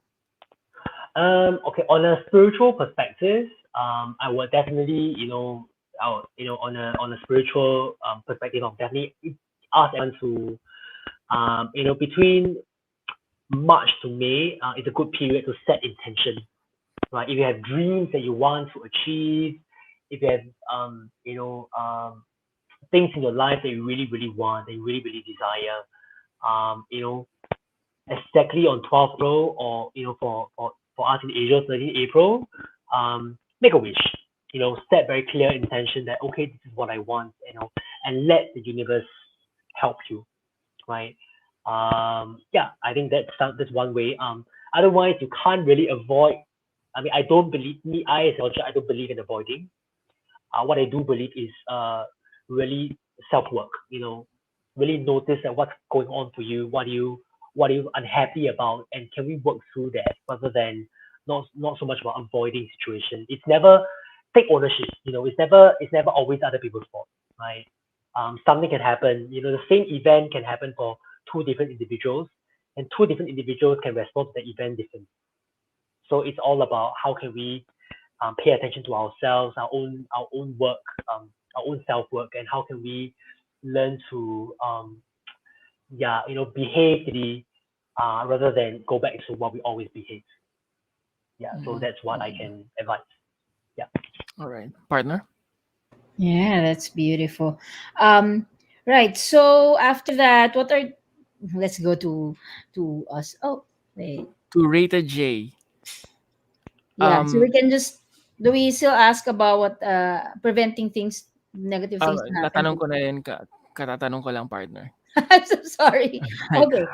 Okay, on a spiritual perspective, I would definitely, on a spiritual perspective, I'll definitely ask everyone to, between March to May, is a good period to set intention, right? If you have dreams that you want to achieve, if you have, things in your life that you really, really want, that you really, really desire, exactly on 12th April, or for us in Asia 13 April, make a wish, set very clear intention that okay, this is what I want, and let the universe help you, right? Yeah, I think that's one way. Otherwise you can't really avoid. I mean, I don't believe me I as a culture, I don't believe in avoiding. What I do believe is really self work. Really notice that what's going on for you, what are you unhappy about, and can we work through that rather than not so much about avoiding situation. It's never take ownership. It's never always other people's fault, right? Something can happen. The same event can happen for two different individuals, and two different individuals can respond to the event differently. So it's all about how can we pay attention to ourselves, our own work, our own self work, and how can we learn to yeah, behave rather than go back to what we always behave. Yeah, so Mhm. that's what I can advise. Yeah. All right, partner. Yeah, that's beautiful. Um, right. So after that, what are let's go to us. Oh, wait. To Rated J. Yeah, so Um, we can just do we still ask about what preventing things negative things to happen natanong to ko na yun katatanong ko lang, partner. I'm so sorry. Right. Okay.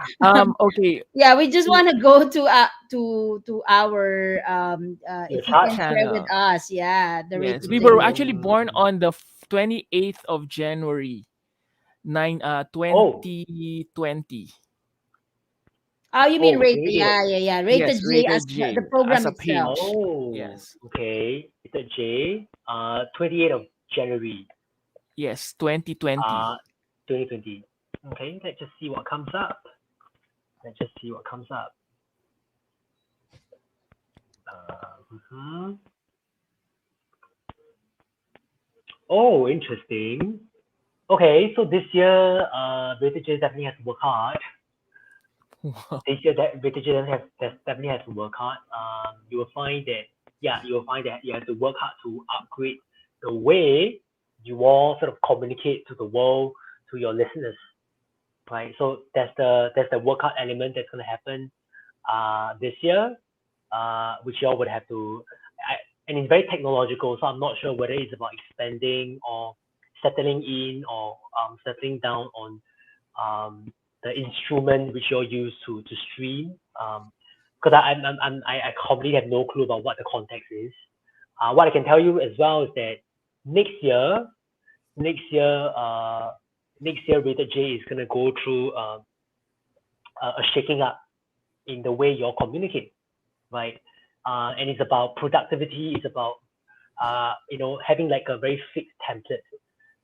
Okay. Yeah, we just To want to go to our Your if you chart. can share with channel. us, yeah, the Yes, rated we were J. actually born Mm. on the 28th of January, Oh, 2020. Oh, you mean Oh, rate? rated. Yeah. Yes, Rated J rated as J the as program a itself. page. Oh, Yes. okay. Rated J. 28th of January. Yes, 2020. 2020. Okay, let's just see what comes up. Let's just see what comes up. Mhm. Oh, interesting. Okay, so this year, Rated J definitely has to work hard. This year, that Rated J definitely has to work hard. You will find that, yeah, you will find that you have to work hard to upgrade the way you all sort of communicate to the world, to your listeners, right? So that's the workout element that's going to happen this year, which y'all would have to. And it's very technological, so I'm not sure whether it's about expanding or settling in or settling down on the instrument which you'll use to stream. Because I completely have no clue about what the context is. What I can tell you as well is that next year, next year, next year, Rated J is gonna go through a shaking up in the way you all communicate, right? And it's about productivity. It's about having like a very fixed template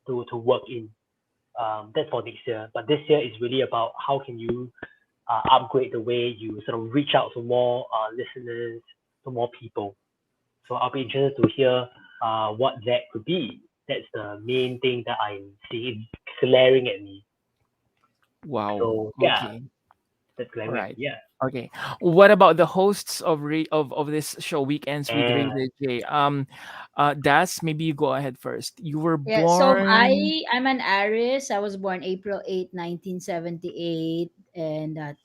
to work in. That's for next year. But this year is really about how can you upgrade the way you sort of reach out to more listeners, to more people. So I'll be interested to hear what that could be. That's the main thing that I'm seeing glaring at me. Wow. So yeah, Okay. that's All glaring at me. right. Yeah. Okay. What about the hosts of this show, Weekends with And Rated J? Das, maybe you go ahead first. You were Yeah, so born I'm an Aries. I was born April 8, 1978, and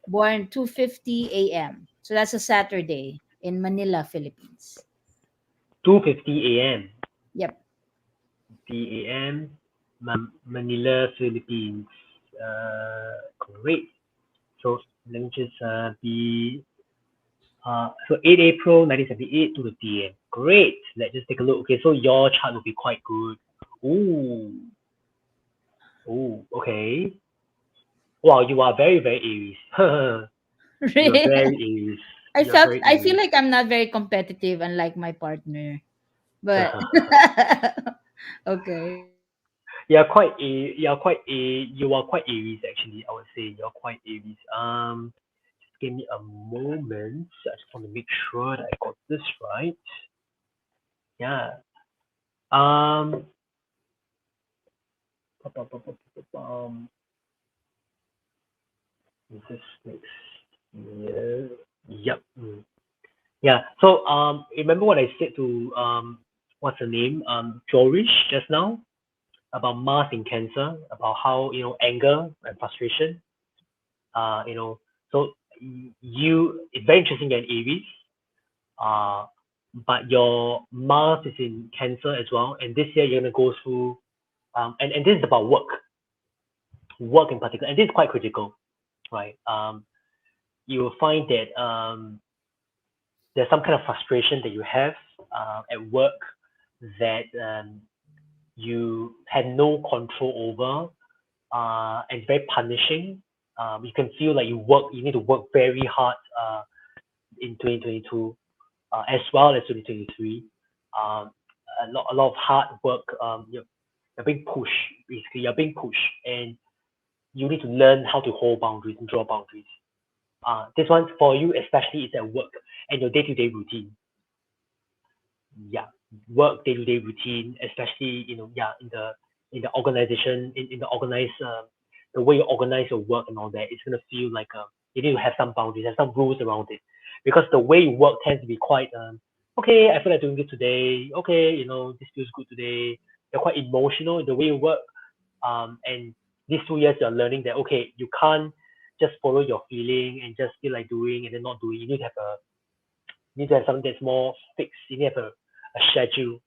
born 2:50 a.m. So that's a Saturday in Manila, Philippines. 2:50 a.m. Yep. p.m. Manila, Philippines. Great. So let me just be so 8 April 1978 to the PM. Great. Let's just take a look. Okay, so your chart will be quite good. Ooh. Ooh, okay. Wow, you are very, very Aries. You're very Aries. You're very I feel Aries. like I'm not very competitive, unlike my partner. But okay. You are quite Aries actually, I would say. You're quite Aries. Just give me a moment. I just want to make sure that I got this right. Yeah. Um, This is next year. Yep. Yeah. So remember what I said to what's her name? Jorish just now about Mars in Cancer, about how anger and frustration. You know, so you it's very interesting that in Aries. Uh, but your Mars is in Cancer as well, and this year you're gonna go through and this is about work in particular, and this is quite critical, right? You will find that there's some kind of frustration that you have at work that you had no control over, and it's very punishing. You can feel like you need to work very hard in 2022, as well as 2023. Um, a lot of hard work. You're being pushed. Basically, you're being pushed, and you need to learn how to hold boundaries and draw boundaries. This one for you especially is at work and your day-to-day routine. Yeah, work day-to-day routine, especially in the organization, in the organized the way you organize your work and all that. It's gonna feel like you need to have some boundaries, have some rules around it, because the way you work tends to be quite okay. I feel like doing it today. Okay, this feels good today. You're quite emotional in the way you work. And these 2 years you're learning that okay, you can't just follow your feeling and just feel like doing and then not doing. You need to have something that's more fixed. You need to have a schedule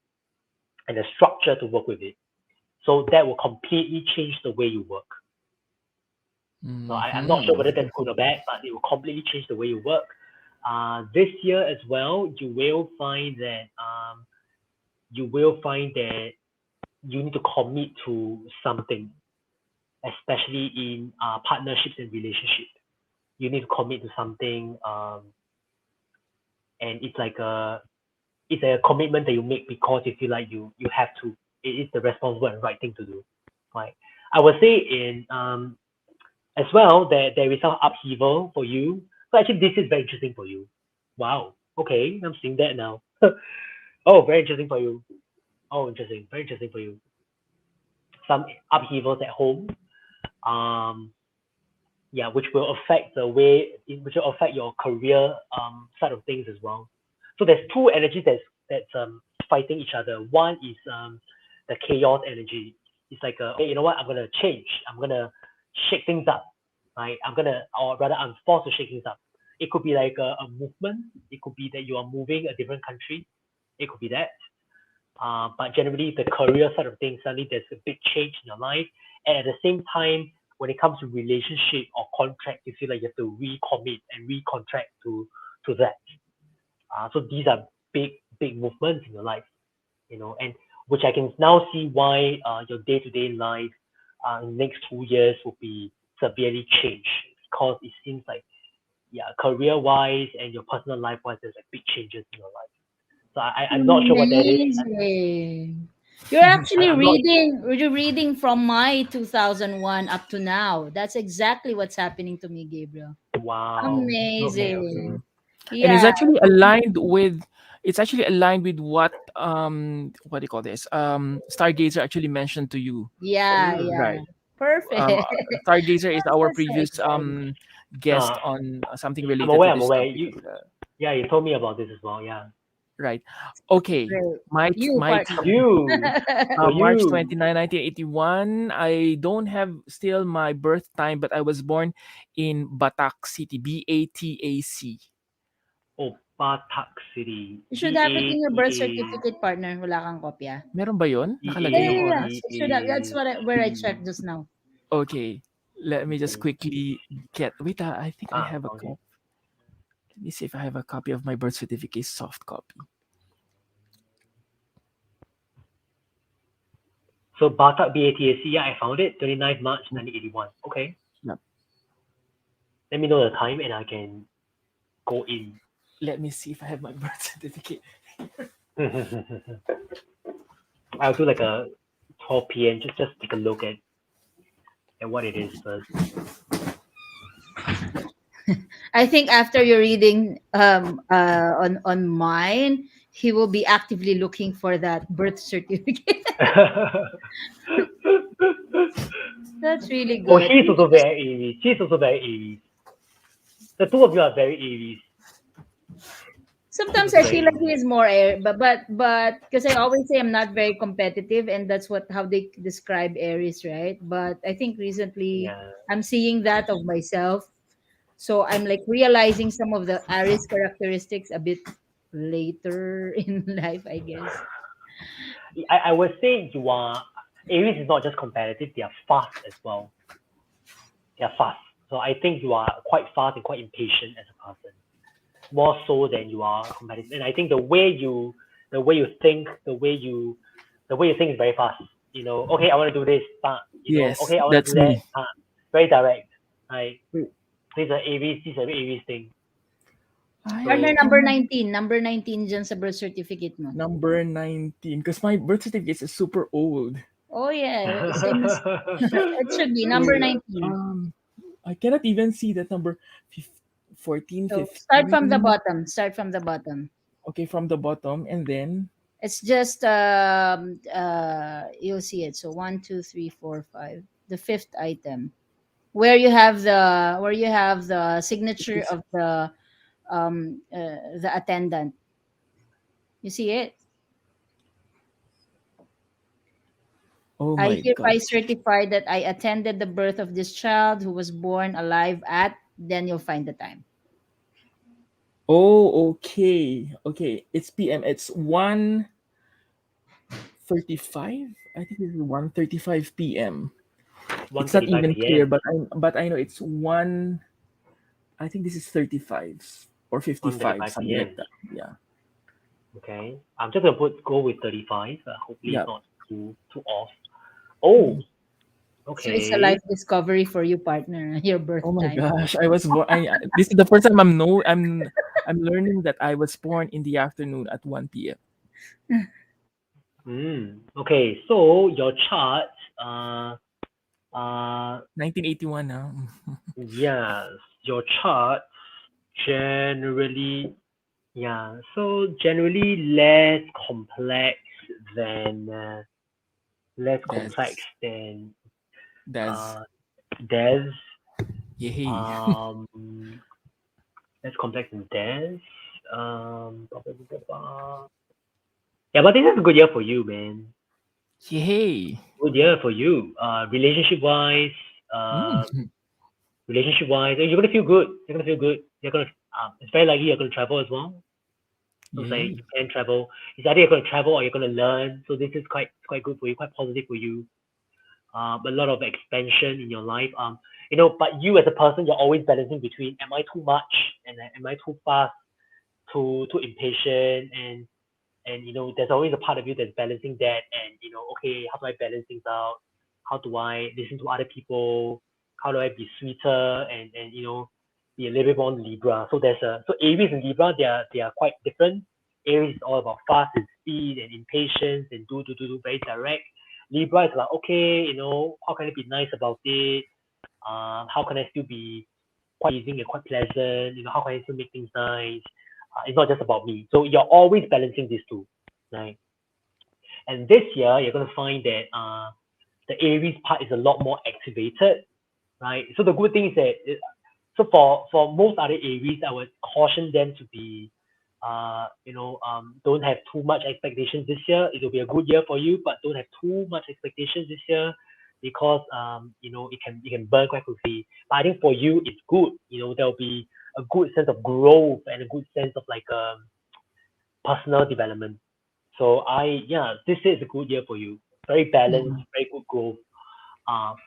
and a structure to work with it. So that will completely change the way you work. So I'm not sure Mhm. whether that's good or bad, but it will completely change the way you work. This year as well, you will find that you need to commit to something, especially in partnerships and relationships. you need to commit to something, and it's a commitment that you make because you feel like you have to. It is the responsible and right thing to do, right? I would say in as well that there is some upheaval for you. So actually, this is very interesting for you. Wow. Okay, I'm seeing that now. Oh, very interesting for you. Oh, interesting. Very interesting for you. Some upheavals at home. Um, yeah, which will affect which will affect your career side of things as well. So there's two energies that's fighting each other. One is the chaos energy. It's like hey, you know what? I'm gonna change. I'm gonna shake things up. Right? Or rather, I'm forced to shake things up. It could be like a movement. It could be that you are moving a different country. It could be that. But generally, the career side of things, suddenly there's a big change in your life, and at the same time, when it comes to relationship or contract, you feel like you have to recommit and recontract to that. So these are big movements in your life, and which I can now see why your day-to-day life in the next 2 years will be severely changed because it seems like career-wise and your personal life-wise, there's like big changes in your life. So I'm not sure what that is. Amazing. You're actually I'm not. you're reading from my 2001 up to now. That's exactly what's happening to me, Gabriel. Wow. Okay. Okay. Amazing. And Yeah, it's actually aligned with what do you call this? Stargazer actually mentioned to you. yeah. Right. Perfect. Um, Stargazer is our That's so previous exciting. guest Uh, on something related I'm to this aware. topic You, as well. yeah, you told me about this as well. Yeah. Right. Okay. Great. My You my partner. You. So March you. 29, 1981. I don't have still my birth time, but I was born in Batak City, BATAC. Oh, Batak City. You should B have it A in your T birth A certificate, partner. Wala kang kopya. Meron ba yun? B Nakalagay yung Yeah. oras? A It should have. That's A where I C. checked just now. Okay. Let me just Okay. quickly get. Wait, I think I have a Okay. copy. Let me see if I have a copy of my birth certificate, soft copy. So Batak BATAC. Yeah, I found it. 29th March 1981. Okay. Yep. Let me know the time and I can go in. Let me see if I have my birth certificate. I'll do like a 12 p.m. Just take a look at what it is first. I think after your reading on mine, he will be actively looking for that birth certificate. That's really Oh, good. she's also very Aries. She's also very Aries. The two of you are very Aries. She's Sometimes also I very feel like he Aries. is more air, but because I always say I'm not very competitive, and that's how they describe Aries, right? But I think recently Yeah. I'm seeing that of myself, so I'm like realizing some of the Aries characteristics a bit later in life, I guess. I would say you are Aries is not just competitive, they are fast as well. They are fast. So I think you are quite fast and quite impatient as a person. More so than you are competitive. And I think the way you think, the way you think is very fast. Okay, I want to do this, Yes, okay, I want to that's do that, me. very direct. Right? This is an Aries thing. Partner I So number can 19, number 19 dyan sa birth certificate mo. number 19 because my birth certificate is super old. Oh yeah, same as it should be number So 19. I cannot even see that number 14, So start from the 15. bottom. Start from the bottom. Okay, from the bottom and then It's just you'll see it. So 1, 2, 3, 4, 5. The fifth item. Where you have the signature this. of the attendant. You see it? Oh I my god. hereby certify that I attended the birth of this child who was born alive at, then you'll find the time. Oh, okay. Okay. It's PM. It's 1:35. I think it's 1:35 PM. It's not 1:35 even clear, p.m. but I know it's 1. I think this is 35 or 55, 1:35 something like p.m. that. Yeah. Okay, I'm just gonna go with 35. Hopefully Yeah. it's not too off. Oh, So it's a life Okay. discovery for you, partner, your birth Oh my time. gosh, I was born. This is the first time I'm learning that I was born in the afternoon at 1 p.m. Okay. So your chart, uh, 1981 now. yes, your chart generally, yeah. So generally than less complex That's than that's uh Des. yay. Um, less complex than Des. Blah, blah, blah, blah, blah. Yeah, but this is a good year for you, man. Yay. Good year for you. Uh, Mm. relationship wise, you're gonna feel good. You're gonna feel good. You're gonna. It's very likely you're gonna travel as well. Looks like Yay. you can travel. It's either you're gonna travel or you're gonna learn. So this is quite good for you. Quite positive for you. A lot of expansion in your life. But you as a person, you're always balancing between am I too much and am I too fast, too impatient, and there's always a part of you that's balancing that, and okay, how do I balance things out? How do I listen to other people? How do I be sweeter and be a little bit more Libra? So Aries and Libra, they are quite different. Aries is all about fast and speed and impatience and do very direct. Libra is like, okay, how can I be nice about it? How can I still be quite easy and quite pleasant? How can I still make things nice? It's not just about me. So you're always balancing these two, right? And this year, you're going to find that the Aries part is a lot more activated, right? So the good thing is that, so for most other Aries, I would caution them to be, don't have too much expectations this year. It will be a good year for you, but don't have too much expectations this year because it can burn quite quickly. But I think for you, it's good. There'll be a good sense of growth and a good sense of like personal development. So yeah, this is a good year for you. Very balanced, Mm. very good growth.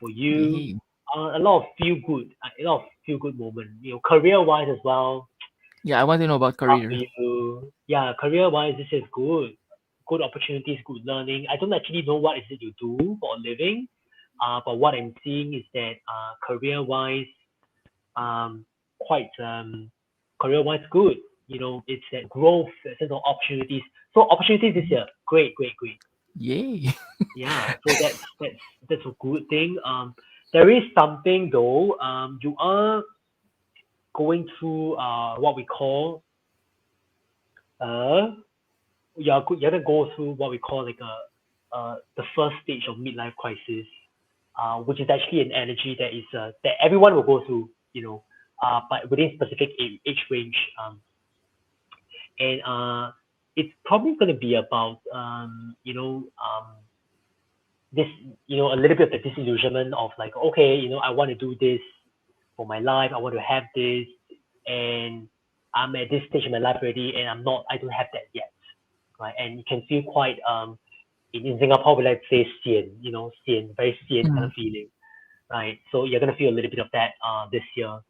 For you, Yay. a lot of feel good moment. Career wise as well. Yeah, I want to know about For career. you, yeah, career wise, this is good. Good opportunities, good learning. I don't actually know what is it you do for a living. But what I'm seeing is that career wise, um, quite career wise good. It's that growth, that sense of opportunities. So opportunities this year, great, great, great. Yay. Yeah, so that's a good thing. There is something though. You are going through what we call uh you're gonna go through what we call like the first stage of midlife crisis, which is actually an energy that everyone will go through. But within specific age range. And it's probably going to be about this a little bit of the disillusionment of like, okay, I want to do this for my life, I want to have this, and I'm at this stage in my life already, and I don't have that yet, right? And you can feel quite in Singapore we like to say sian, sian, very sian kind of Mm. feeling, right? So you're going to feel a little bit of that this year,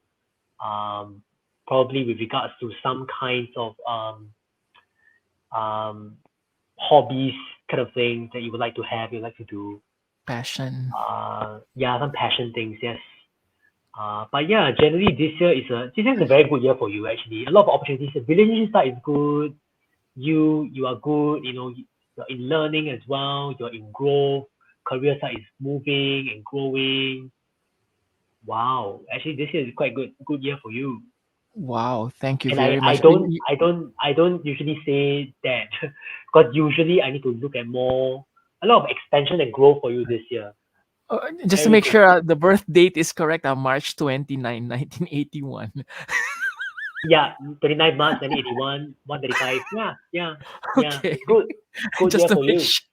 um probably with regards to some kinds of um, hobbies kind of thing that you would like to have, you like to do. Passion. Yeah, some passion things, yes. But yeah, generally this year is a very good year for you actually. A lot of opportunities. The relationship side is good. You are good. You're in learning as well. You're in growth. Career side is moving and growing. Wow, actually this year is quite good year for you. Wow, thank you And I, very I much. don't I don't I don't usually say that because usually I need to look at a lot of expansion and growth for you this year. Just to Very make good. sure the birth date is correct, March 29, 1981. Yeah, 29 March 1981, 135. Yeah, yeah, yeah. Okay, It's good. Good just year to for make you. sure.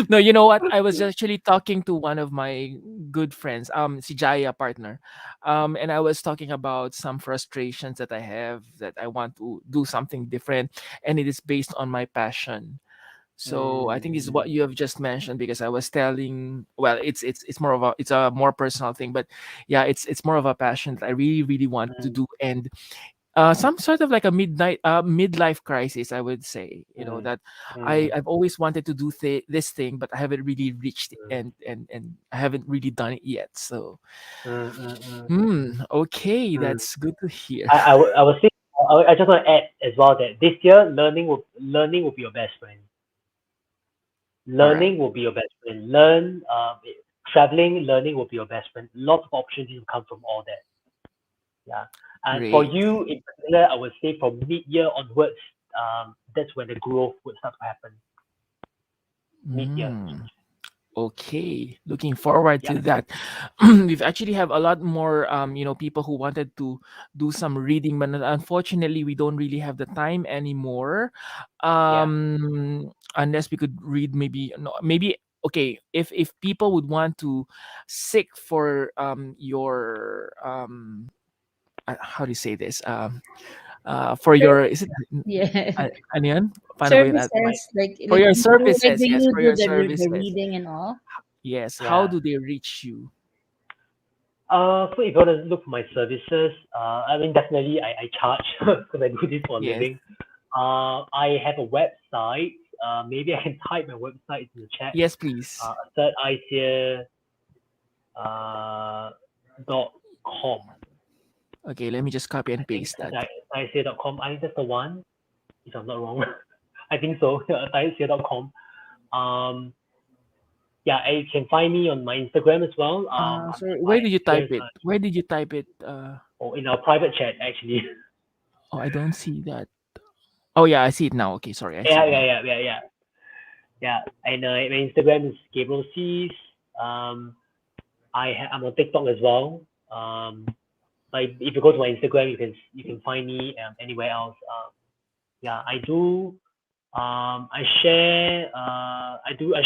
No, you know what? I was actually talking to one of my good friends, si Jaya partner, and I was talking about some frustrations that I have that I want to do something different, and it is based on my passion. So I think it's Mm, what you have just mentioned because I was telling, well, it's more of it's a more personal thing, but yeah, it's more of a passion that I really really want to mm, do, and some sort of like a midlife crisis, I would say. That I've always wanted to do this thing, but I haven't really reached it, and I haven't really done it yet. So, okay, Mm. that's good to hear. I would say I just want to add as well that this year learning will be your best friend. All right, Learning will be your best friend. Traveling, learning will be your best friend. Lots of opportunities will come from all that. Yeah. And for great. you in particular, I would say from mid-year onwards, that's when the growth would start to happen. Mid-year. Mm. Okay, looking forward Yeah. to that. We've actually have a lot more people who wanted to do some reading, but unfortunately we don't really have the time anymore. Yeah. Unless we could read, maybe no, maybe okay, if people would want to seek for your how do you say this? For your, is it Yeah. ano yun? Paano ba yun? Like, Services, For your like services, do yes, you for do your the services. reading and all? Yes, how yeah. do they reach you? So if you want to look for my services, I mean, definitely I charge because I do this for a Yes. living. I have a website. Maybe I can type my website in the chat. Yes, please. thirdicea.com. Okay, let me just copy and paste that. thirdicea.com. I think that's the one, if I'm not wrong. I think so. thirdicea.com. Yeah, you can find me on my Instagram as well. So where did you type it? Instagram, Where did you type it? in our private chat actually. Oh, I don't see that. Oh yeah, I see it now. Okay, sorry, I see it now. Yeah. And my Instagram is Gabriel C's. I'm on TikTok as well. Like if you go to my Instagram, you can find me anywhere else. Yeah, I do. I share. I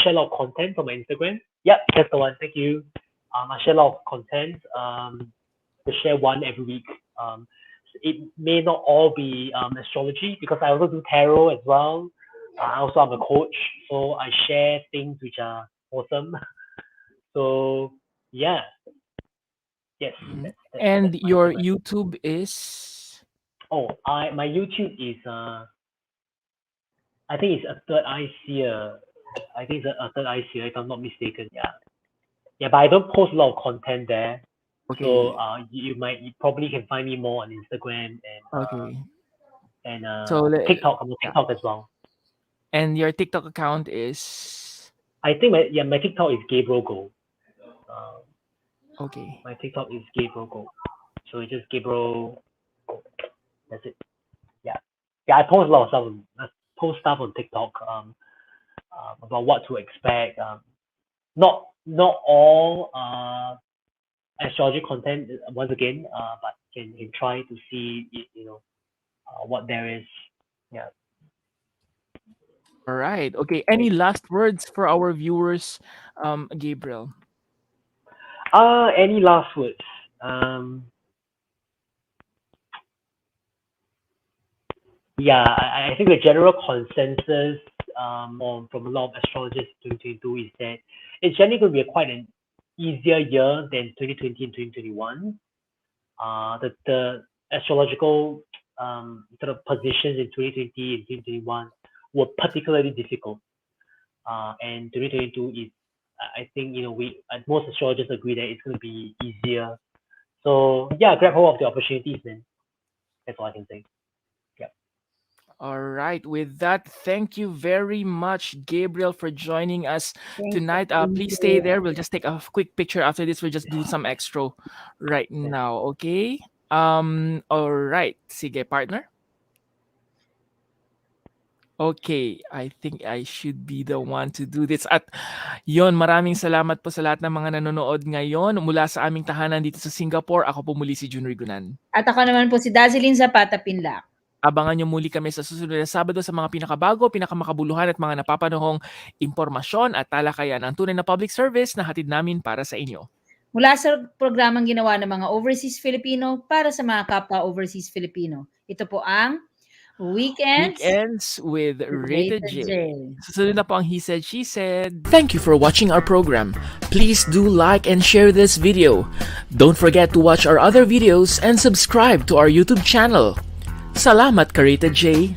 share a lot of content from my Instagram. Yep, that's the one. Thank you. I share a lot of content. To share one every week. It may not all be astrology because I also do tarot as well. I also am a coach, so I share things which are awesome. So yeah, yes. Mhm. That's And my your Instagram. YouTube is My YouTube is I think it's a third eye seer. I think it's a third eye seer if I'm not mistaken. Yeah, but I don't post a lot of content there. okay. So you probably can find me more on Instagram Okay. and So TikTok. I'm on yeah. TikTok as well. And your TikTok account is I think my TikTok is Gabriel Go. okay. My TikTok is Gabriel Go. So it's just Gabriel Go. That's it. Yeah. I post a lot of stuff. I post stuff on TikTok about what to expect. Not all astrology content once again, but can try to see what there is. Yeah. All right. Okay. Any last words for our viewers, Gabriel? Any last words? Yeah, I think the general consensus from a lot of astrologers in 2022 is that it's generally going to be quite an easier year than 2020 and 2021. The astrological sort of positions in 2020 and 2021 were particularly difficult. And 2022 is, I think, most astrologers agree that it's going to be easier. So yeah, grab hold of the opportunities, man. That's all I can say. All right. With that, thank you very much, Gabriel, for joining us tonight. Please stay there. We'll just take a quick picture after this. We'll just do some extra right now. Okay. All right. Sige, partner. Okay, I think I should be the one to do this. At yon, maraming salamat po sa lahat ng mga nanonood ngayon mula sa aming tahanan dito sa Singapore. Ako po muli si Jun Rigunan. At ako naman po si Dazzling Zapata Pinlac. Abangan niyo muli kami sa susunod na Sabado sa mga pinakabago, pinakamakabuluhan at mga napapanahong impormasyon at talakayan ang tunay na public service na hatid namin para sa inyo. Mula sa programang ginawa ng mga overseas Filipino para sa mga kapwa overseas Filipino. Ito po ang Weekends with Rated J. J. Susunod na po ang He Said, She Said. Thank you for watching our program. Please do like and share this video. Don't forget to watch our other videos and subscribe to our YouTube channel. Salamat, Karita J.